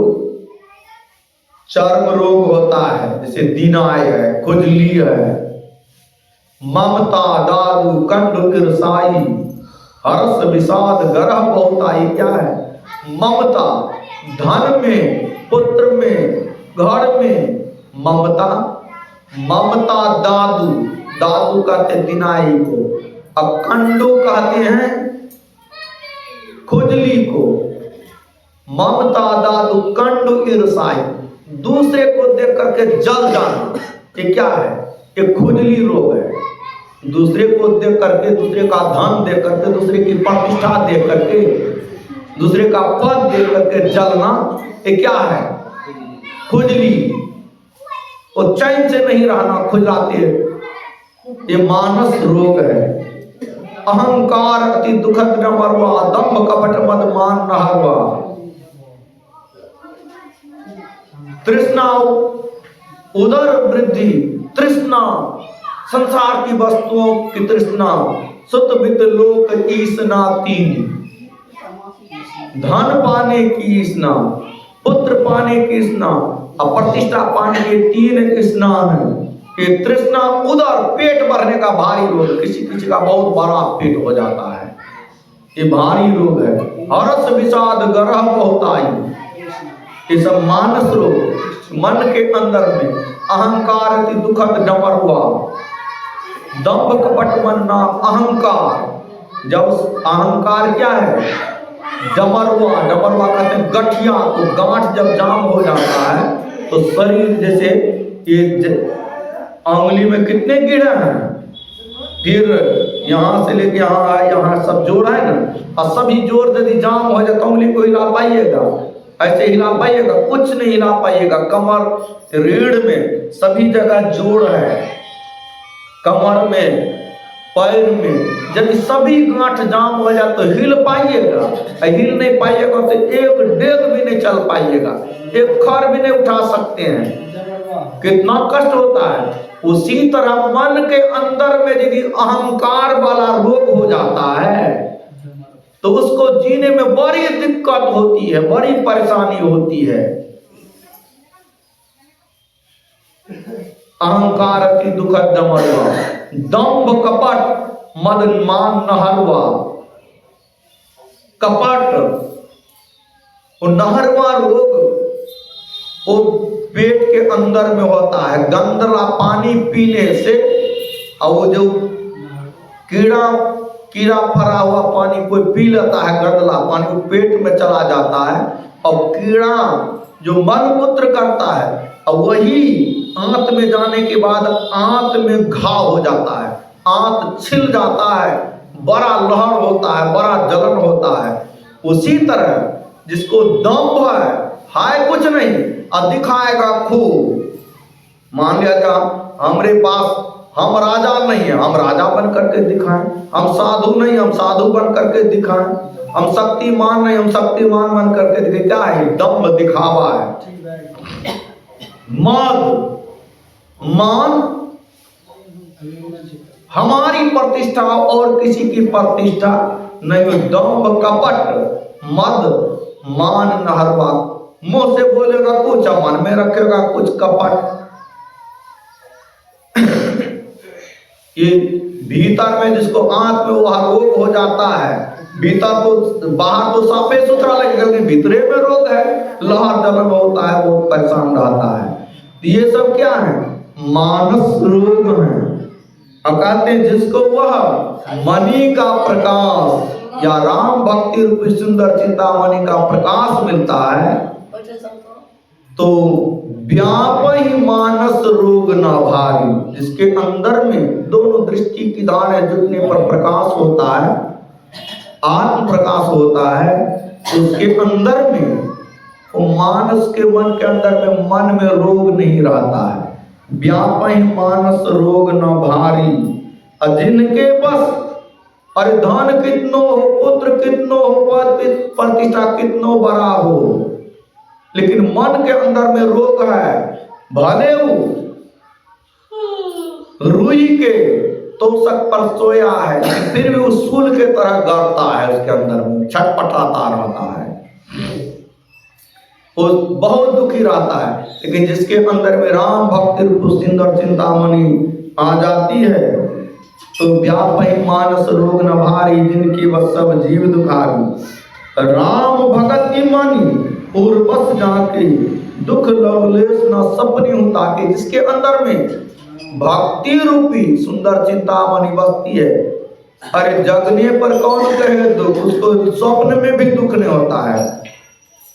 चर्म रोग होता है, जैसे दिनाय है, खुजली है, ममता, दादू, कंड, ईर्षाई, हर्ष, विषाद, गर्ह बहुताई। क्या है? ममता, धन में, पुत्र में, घर में ममता। ममता दादू, दादू कहते दिनाई को, अब कंडू कहते हैं खुजली को। ममता, दादू, कंडू, ईर्षाई, दूसरे को देख करके जल जाना, ये क्या है? ये खुजली रोग है। दूसरे को देख करके, दूसरे का धन देख करके, दूसरे की प्रतिष्ठा देख करके, दूसरे का पद देख करके जलना, ये क्या है? खुजली। और चैन से नहीं रहना, खुजलाते, ये मानस रोग है। अहंकार अति दुखद न मरवा, दंभ कपट मद मान न हरवा। तृष्णा, उदर वृद्धि, तृष्णा, संसार की वस्तुओं की तृष्णा, सुत वित लोक ईसना तीन। धन पाने की ईसना, पुत्र पाने की ईसना, प्रतिष्ठा पाने के तीन स्नान है। ये तृष्णा, उदर, पेट भरने का भारी रोग, किसी किसी का बहुत बड़ा पेट हो जाता है, ये भारी रोग है। हर्ष, विषाद, गर्ह बहुताई, ये सब मानस रोग। मन के अंदर में अहंकार अति दुखद डमरुआ, दंभ कपट मनना, अहंकार। जब अहंकार क्या है? डमरुआ, डमरुआ कहते हैं गठिया को। गांठ जब जाम हो जाता है तो शरीर, जैसे ये अंगुली में कितने कीड़े हैं, फिर यहाँ से लेके यहाँ आए, यहाँ सब जोड़ है ना, और सभी जोड़ यदि जाम हो जाए तो उंगली को हिला पाइएगा? ऐसे हिला पाइएगा? कुछ नहीं हिला पाइएगा। कमर, रीढ़ में सभी जगह जोड़ है, कमर में, पैर में, जब सभी गांठ जाम हो जाए तो हिल पाइएगा? हिल नहीं पाइएगा तो एक डेग भी नहीं चल पाइएगा, एक खर भी नहीं उठा सकते हैं। कितना कष्ट होता है। उसी तरह मन के अंदर में यदि अहंकार वाला रोग हो जाता है तो उसको जीने में बड़ी दिक्कत होती है, बड़ी परेशानी होती है। अहंकार अति दुखद डमरुआ, दंभ कपट मद मान नहरवा। कपट और नहरवा रोग वो पेट के अंदर में होता है। गंदला पानी पीने से, और वो जो कीड़ा फरा हुआ पानी कोई पी लेता है, गंदला पानी वो पेट में चला जाता है, और कीड़ा जो मलमूत्र करता है, और वही आंत में जाने के बाद आंत में घाव हो जाता है, आंत छिल जाता है, बड़ा लहर होता है, बड़ा जलन होता है। उसी तरह जिसको दंभ है कुछ नहीं और दिखाएगा खूब। मान लिया जा हमारे पास, हम राजा नहीं है, हम राजा बन करके दिखाएं, हम साधु नहीं, हम साधु बन करके दिखाएं, हम शक्तिमान नहीं, हम शक्तिमान बन करके दिखाएं। क्या है? दंभ, दिखावा है। मद, मान, हमारी प्रतिष्ठा और किसी की प्रतिष्ठा नहीं। दंभ, कपट, मद, मान नहरवा। मुंह से बोलेगा कुछ, मन में रखेगा कुछ। कपट ये भीतर में जिसको आंत में वह रोग हो जाता है, भीतर तो, बाहर तो साफे सुथरा लगेगा, लेकिन भीतरे में रोग है, लहर जलन होता है, बहुत परेशान रहता है। तो ये सब क्या है? मानस रोग है। और कहते हैं जिसको वह मणि का प्रकाश या राम भक्ति रूपी सुंदर चिंतामणि का प्रकाश मिलता है तो व्यापी मानस रोग न भारी। जिसके अंदर में दोनों दृष्टि की धार जुटने पर प्रकाश होता है, आत्म प्रकाश होता है, उसके अंदर में वो मानस के मन के अंदर में मन में रोग नहीं रहता है। व्यापी मानस रोग न भारी। जिनके बस और धन कितनो हो, पुत्र कितनो हो, पद प्रतिष्ठा कितनो बड़ा हो, लेकिन मन के अंदर में रोग है। भले वो रुई के तोषक पर सोया है, फिर भी उस सूल के तरह गड़ता है, उसके अंदर में छटपटाता रहता है। वो बहुत दुखी रहता है। लेकिन जिसके अंदर में राम भक्ति रूप सुंदर चिंतामणि आ जाती है तो व्यापी मानस रोग न भारी, जिनकी वह सब जीव दुखारी। राम भगति मानी और बस जाके, दुख लवलेश न सपनी होता के। जिसके अंदर में भक्ति रूपी सुंदर चिंतामणि बसती है, अरे जगने पर कौन कहे दुख, उसको स्वप्न में भी दुख नहीं होता है।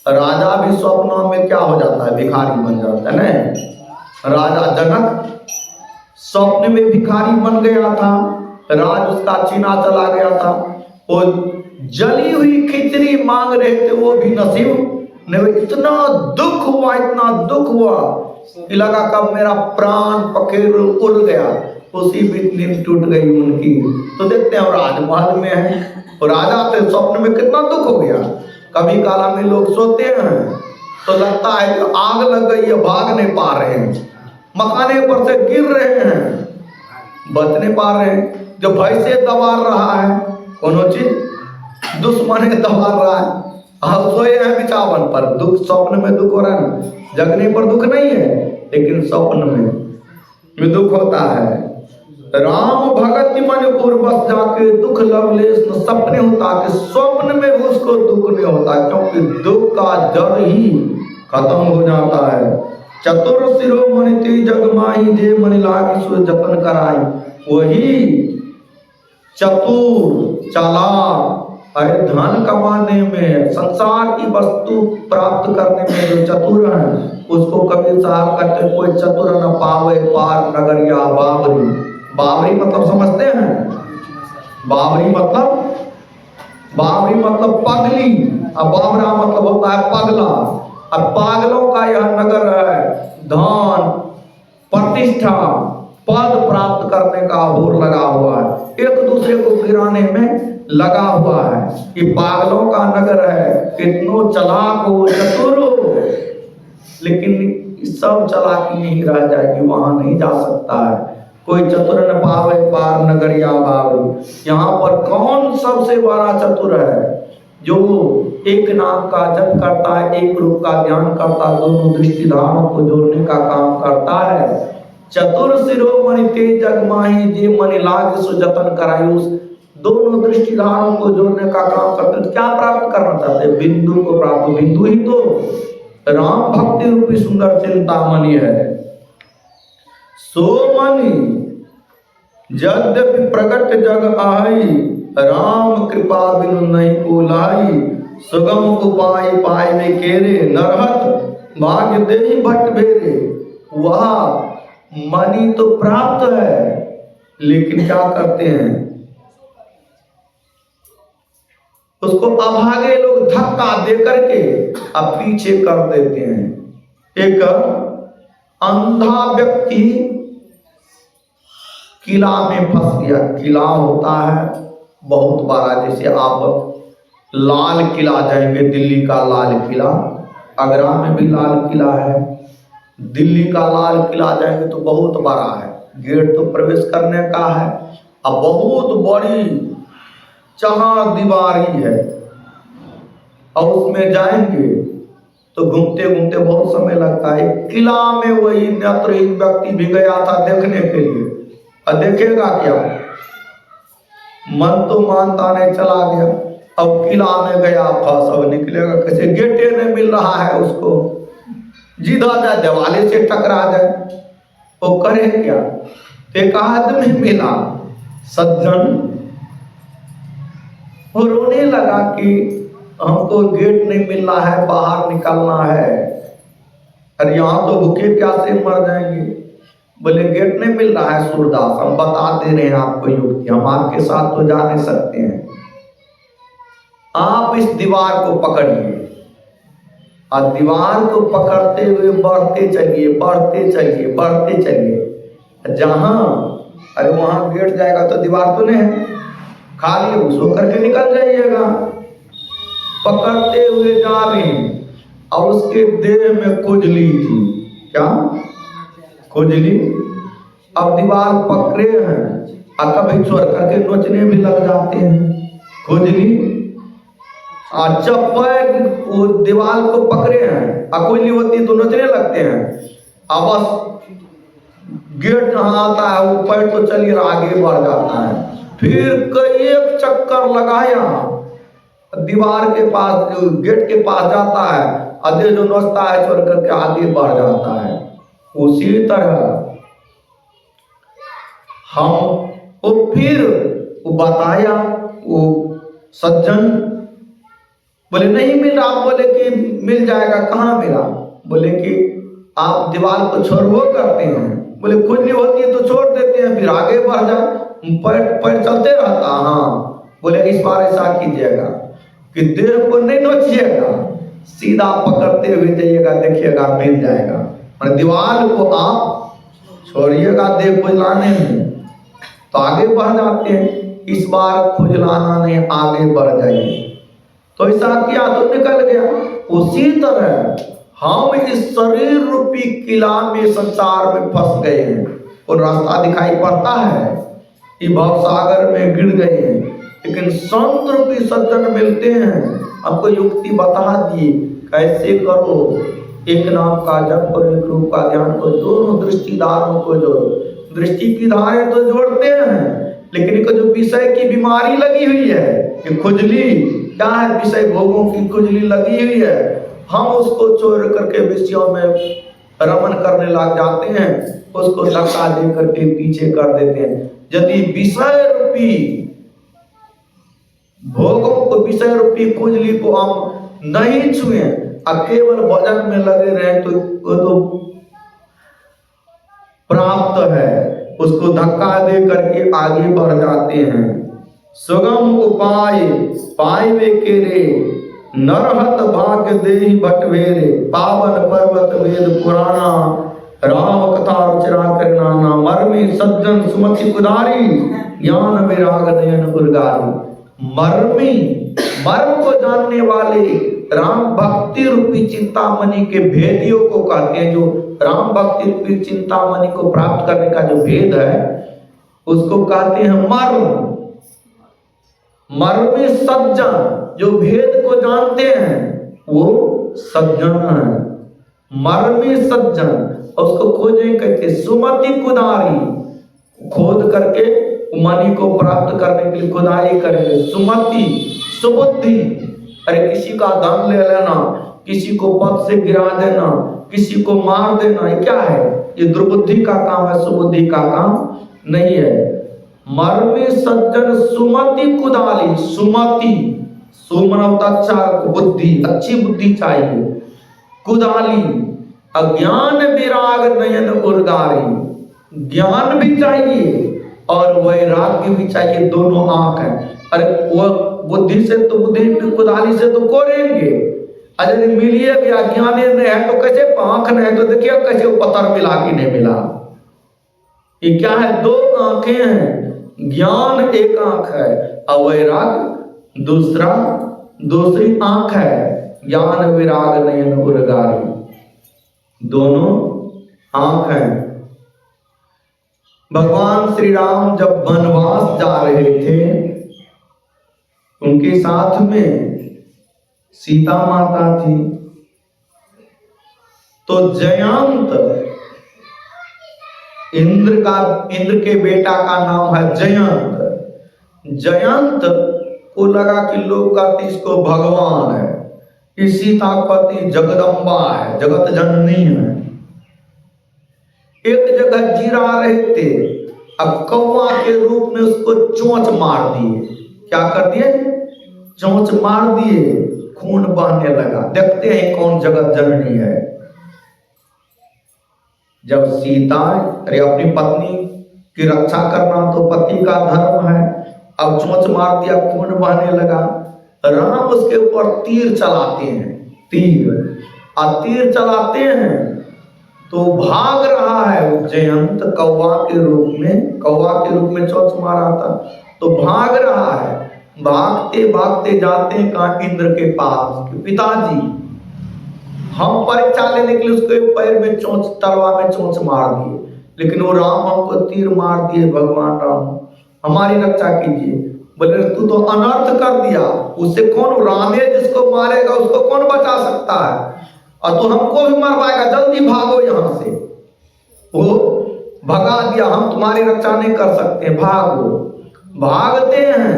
राजा भी स्वप्नों में क्या हो जाता है, भिखारी बन जाता है ना। राजा जनक स्वप्न में भिखारी बन गया था, राज उसका छीना चला गया था। वो जली हुई खिचड़ी मांग रहे थे, वो भी नसीब नहीं। इतना दुख हुआ, इतना दुख हुआ कि लगा कब मेरा प्राण पखेरु उड़ गया। उसी बीच नींद टूट गई उनकी। तो देखते हैं राजमहल में है, और राजा थे, स्वप्न में कितना दुख हो गया। कभी काला में लोग सोते हैं तो लगता है कि आग लग गई है, भाग नहीं पा रहे हैं, मकाने पर से गिर रहे हैं, बच नहीं पा रहे हैं। जो भय से दबा रहा है, कोनो चीज दुश्मन दबा रहा है। हम सोए हैं बिछावन पर, दुख स्वप्न में दुख हो रहा है। जगने पर दुख नहीं है, लेकिन स्वप्न में दुख होता है। राम भगति मन पूर्वस जाके, दुख लवलेश न सपने होता के। स्वप्न में उसको दुख नहीं होता, क्योंकि दुख का जड़ ही खत्म हो जाता है। चतुर शिरोमणि ते जग माही, जे मन लागी सो जतन कराई। वही चतुर चालाक, अरे धन कमाने में, संसार की वस्तु प्राप्त करने में जो चतुर है, उसको कबीर साहब कहते हैं, कोई चतुर न पावे पार नगरिया बावरी। बावरी मतलब समझते हैं? बावरी मतलब पगली, और बावरा मतलब होता है पगला। और पागलों का यह नगर है, धन प्रतिष्ठा पद प्राप्त करने का होड़ लगा हुआ है, एक दूसरे को गिराने में लगा हुआ है। कि पागलों का नगर है, कितनो चालाक हो, चतुर हो, लेकिन सब चालाकी नहीं रह जाएगी, वहां नहीं जा सकता है। कोई चतुर न पावे पार नगरिया बावरी। यहाँ पर कौन सबसे बड़ा चतुर है? जो एक नाम का जप करता है, एक रूप का ध्यान करता है, दोनों दृष्टिधारों को जोड़ने का काम करता है। चतुर शिरोमणि ते जग माही, जे मन लागे सो जतन कराई। उस दोनों दृष्टिधारों को जोड़ने का काम करते हैं। क्या प्राप्त करना चाहते हैं? बिंदु को प्राप्त। बिंदु ही तो राम भक्ति रूपी सुंदर चिंतामणि है। सो मणि यद्यपि प्रकट जग आई, राम कृपा बिनु नहीं कोलाई। सुगम उपाय पाए ने केरे, नरहत भाग्य देहि भट्ट बेरे। वह मणि तो प्राप्त है, लेकिन क्या करते हैं, उसको अभागे लोग धक्का दे करके अब पीछे कर देते हैं। एक अंधा व्यक्ति किला में फंस गया। किला होता है बहुत बड़ा, जैसे आप लाल किला जाएंगे, दिल्ली का लाल किला, आगरा में भी लाल किला है, दिल्ली का लाल किला जाएंगे तो बहुत बड़ा है, गेट तो प्रवेश करने का है, अब बहुत बड़ी चार दीवारी है, और उसमें जाएंगे तो घूमते घूमते बहुत समय लगता है। किला में वही नेत्रहीन व्यक्ति भी गया था देखने के लिए, और देखेगा क्या, मन तो मानता नहीं, चला गया। अब किला में गया फंस, अब निकलेगा कैसे? गेटे नहीं मिल रहा है उसको, जिधा जाए दिवाले से टकरा जाए, वो करे क्या? एक आदमी मिला सज्जन, वो रोने लगा कि हमको गेट नहीं मिल रहा है, बाहर निकलना है, अरे यहाँ तो भूखे प्यासे मर जाएंगे। बोले गेट नहीं मिल रहा है सूरदास, हम बता दे रहे हैं आपको युक्ति, हम आपके साथ तो जा नहीं सकते हैं। आप इस दीवार को पकड़िए, और दीवार को पकड़ते हुए बढ़ते चलिए, बढ़ते चलिए, बढ़ते चलिए, जहां अरे वहां गेट जाएगा तो दीवार तो नहीं है, खाली उसको करके निकल जाइएगा। पकड़ते हुए जा रहे हैं, और उसके देह में खुजली थी। क्या खुजली? अब दीवार पकड़े हैं, और कभी चोर करके नोचने भी लग जाते हैं। खुजली जब पैर वो दीवार को पकड़े हैं, अकोली होती तो नचने लगते हैं। अब बस गेट कहाँ आता है, वो पैर तो चलिए आगे बढ़ जाता है। फिर कई एक चक्कर लगाया, दीवार के पास गेट के पास जाता है, आधे जो नचता है छोड़ करके आगे बढ़ जाता है। उसी तरह हम वो फिर वो बताया, वो सज्जन बोले नहीं मिल रहा। आप बोले कि मिल जाएगा, कहाँ मिला? बोले कि आप दीवार को छोड़ो करते हैं। बोले खुजली होती है तो छोड़ देते हैं, फिर आगे बढ़ जाए, पैर पैर चलते रहता। हाँ, बोले इस बार ऐसा कीजिएगा कि देह को नहीं नोचिएगा, सीधा पकड़ते हुए जाइएगा, देखिएगा मिल जाएगा। और दीवार को आप छोड़िएगा देह खुजलाने में तो आगे बढ़ जाते हैं। इस बार खुजलाना नहीं, आगे बढ़ जाइए। तो ऐसा किया तो निकल गया। उसी तरह हम इस शरीर रूपी किला में, संसार में फंस गए हैं और रास्ता दिखाई पड़ता है कि भवसागर में गिर गए हैं। लेकिन संत रूपी सज्जन मिलते हैं, आपको युक्ति बता दी कैसे करो। एक नाम का जप और एक रूप का ध्यान को, दोनों दृष्टिदारों को जोड़ो। दृष्टि की धारें तो जोड़ते हैं, लेकिन इनको जो विषय की बीमारी लगी हुई है, कि खुजली क्या है, विषय भोगों की खुजली लगी हुई है, हम उसको छोड़ करके विषयों में रमन करने लग जाते हैं, उसको धक्का दे करके पीछे कर देते हैं। यदि विषय रूपी भोगों को, विषय रूपी खुजली को हम नहीं छुए और केवल भजन में लगे रहे तो प्राप्त है, उसको धक्का दे करके आगे बढ़ जाते हैं। सुगम उपाय पाइबे केरे, नरहत भाग्य देहि बटवेरे। पावन पर्वत वेद पुराना, राम कथा रुचिरा करनाना। मर्मी सज्जन सुमति कुदारी, ज्ञान विराग नयन उर्गारी। मर्मी, मर्म को जानने वाले, राम भक्ति रूपी चिंतामणि के भेदियों को कहते हैं। जो राम भक्ति रूपी चिंतामणि को प्राप्त करने का जो भेद है, उसको कहते हैं मर्म। मर्मी सज्जन, जो भेद को जानते हैं वो सज्जन है। मर्मी सज्जन, उसको खोजें कहते सुमति कुदारी। खोद करके मणि को प्राप्त करने के लिए खुदाई करेंगे। सुमति, सुबुद्धि। अरे किसी का धन ले लेना, किसी को पद से गिरा देना, किसी को मार देना, ये क्या है? ये दुर्बुद्धि का काम है, सुबुद्धि का काम नहीं है। मर्मी सज्जन सुमति कुदाली। सुमति, सुमनवता, अच्छा बुद्धि, अच्छी बुद्धि चाहिए। कुदाली, अज्ञान विराग नयन उर्गारी। ज्ञान भी चाहिए और वैराग्य भी चाहिए, दोनों आंख है। अरे वो बुद्धि से तो, बुद्धि कुदाली से तो कोरेंगे, अगर मिलिए भी अज्ञान नहीं है तो कैसे? आंख नहीं है तो देखिए कैसे वो पत्थर मिला कि नहीं मिला। ये क्या है? दो आंखें हैं। ज्ञान एक आंख है और वैराग दूसरी आंख है। ज्ञान विराग नयन उर्गारी, दोनों आंख हैं। भगवान श्री राम जब वनवास जा रहे थे, उनके साथ में सीता माता थी। तो जयंत, इंद्र के बेटा का नाम है जयंत। जयंत को लगा कि लोग कहते इसको भगवान है, इस सीता पति जगदम्बा है, जगत जननी है। एक जगह जीरा रहे थे, अब कौवा के रूप में उसको चोंच मार दिए। क्या कर दिए? चोंच मार दिए, खून बहने लगा। देखते हैं कौन जगत जननी है। जब सीता, अरे अपनी पत्नी की रक्षा करना तो पति का धर्म है, अब चोंच मार दिया, खून बहने लगा। राम उसके ऊपर तीर चलाते हैं, तीर चलाते हैं तो भाग रहा है जयंत कौवा के रूप में चोंच मारा था, तो भाग रहा है। भागते भागते जाते हैं कहाँ? इंद्र के पास कि पिताजी, हम परीक्षा लेने के लिए उसके पैर में चोंच, तलवार में चोंच मार दिए, लेकिन वो राम हमको तीर मार दिए। भगवान राम, हमारी रक्षा कीजिए। बोले तू तो अनर्थ कर दिया, उससे कौन, रामे जिसको मारेगा उसको कौन बचा सकता है, और तू हमको भी मरवाएगा, जल्दी भागो यहाँ से। वो भगा दिया, हम तुम्हारी रक्षा नहीं कर सकते, भागो। भागते हैं,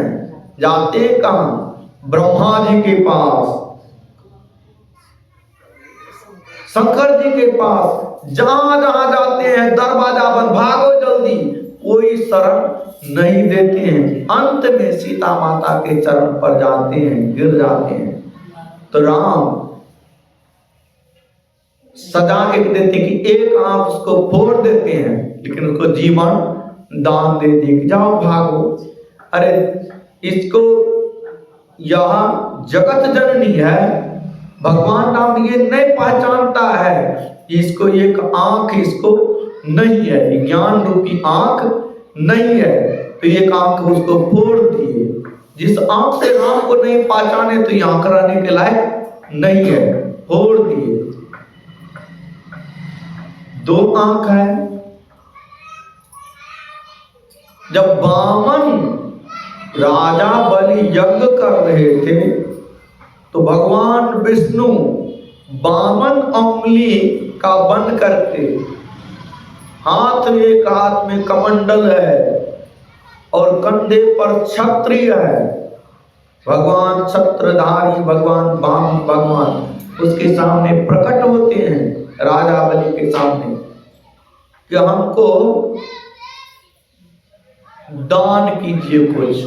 जाते कहाँ, ब्रह्मा जी के पास, शंकर जी के पास, जहां जहां जाते हैं दरवाजा बंद, भागो जल्दी, कोई शरण नहीं देते हैं। अंत में सीता माता के चरण पर जाते हैं, गिर जाते हैं। तो राम सजा एक देते कि एक आंख उसको फोड़ देते हैं, लेकिन उसको जीवन दान दे दिए कि जाओ भागो। अरे इसको यह जगत जननी है, भगवान राम ये नहीं पहचानता है, इसको एक आंख इसको नहीं है, ज्ञान रूपी आंख नहीं है, तो एक आंख उसको फोड़ दिए। जिस आंख से राम को नहीं पहचाने तो ये आंख रहने के लायक नहीं है, फोड़ दिए। दो आंख है। जब वामन राजा बलि यज्ञ कर रहे थे तो भगवान विष्णु वामन अंगुली का बन करके, हाथ में, एक हाथ में कमंडल है और कंधे पर छत्रीय है, भगवान छत्रधारी, भगवान भगवान उसके सामने प्रकट होते हैं, राजा बलि के सामने, कि हमको दान कीजिए कुछ।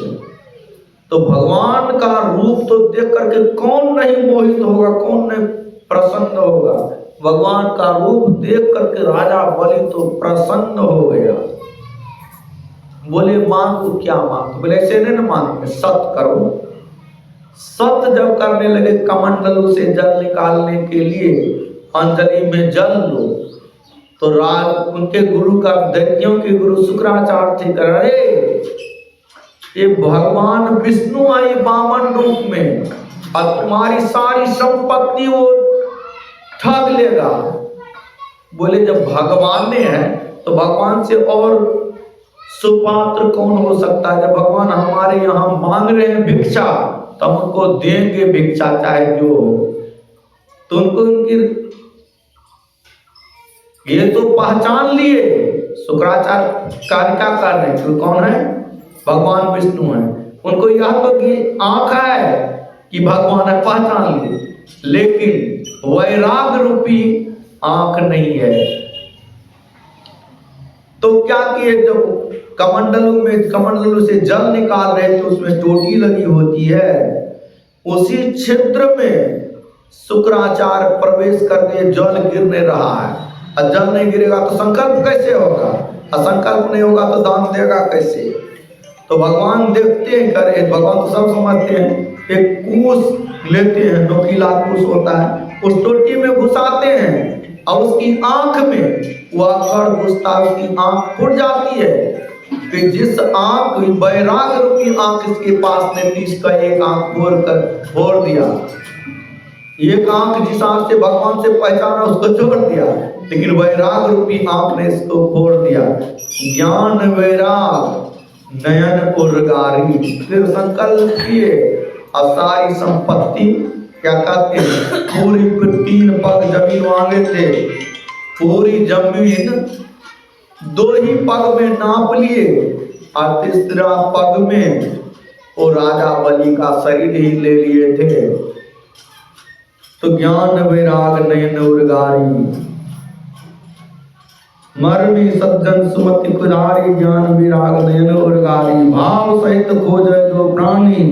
तो भगवान का रूप तो देख करके कौन नहीं मोहित होगा, कौन नहीं प्रसन्न होगा। भगवान का रूप देख करके राजा बलि तो प्रसन्न हो गया। बोले मांगो, क्या मांगो? बोले ऐसे नहीं ना मांगो, सत करो। सत जब करने लगे, कमंडलों से जल निकालने के लिए अंजलि में जल लो, तो राज उनके गुरु का, दैत्यों के गुरु शुक्राचार्य थे, कर रहे ये भगवान विष्णु आई वामन रूप में और तुम्हारी सारी संपत्ति वो ठग लेगा। बोले जब भगवान ने है तो भगवान से और सुपात्र कौन हो सकता है? जब भगवान हमारे यहाँ मांग रहे हैं भिक्षा, तो हम उनको देंगे भिक्षा चाहे जो हो। तो उनको उनकी ये तो पहचान लिए शुक्राचार्य कारिका कर रहे हैं, कौन है? भगवान विष्णु है। उनको यह तो कि आंख है कि भगवान है, पहचान लिए, लेकिन वैराग रूपी आंख नहीं है। तो क्या किए, जब कमंडलों से जल निकाल रहे तो उसमें टोटी लगी होती है, उसी छिद्र में शुक्राचार्य प्रवेश करके जल गिरने रहा है। और जल नहीं गिरेगा तो संकल्प कैसे होगा, और संकल्प नहीं होगा तो दान देगा कैसे? तो भगवान देखते हैं, करे भगवान तो सब समझते हैं। एक कूस लेते हैं, नोकीला कूस होता है, उस टोटी में घुसाते हैं और उसकी आंख में वह कण घुसता है, उसकी आंख फूट जाती है। कि जिस आंख, वैराग रूपी आंख इसके पास ने पीस कर एक आंख फोड़ दिया। एक आंख जिस आंख से भगवान से पहचाना उसको छोड़ दिया, लेकिन वैराग रूपी आंख ने इसको फोड़ दिया। ज्ञान वैराग नयन उर्गारी, फिर संकल्प किए और सारी संपत्ति, क्या कहते हैं, पूरी 3 पग जमीन मांगे थे, पूरी जमीन 2 ही पग में नाप लिए और तीसरा पग में वो राजा बलि का शरीर ही ले लिए थे। तो ज्ञान वैराग नयन उर्गारी, मरवी सज्जन सुमति कुदारी, ज्ञान विराग नयन उर्गारी, भाव सहित खोजे जो प्राणी,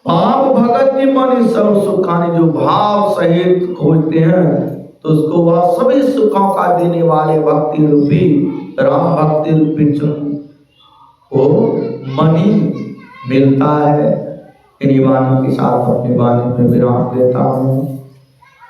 पाप भगत मन सब सुखानी। जो भाव सहित खोजते हैं तो उसको वह सभी सुखों का देने वाले भक्ति रूपी, राम भक्ति रूपी चुन को मनी मिलता है। इन्हीं वाणियों के साथ अपनी वाणी में विराम देता हूँ।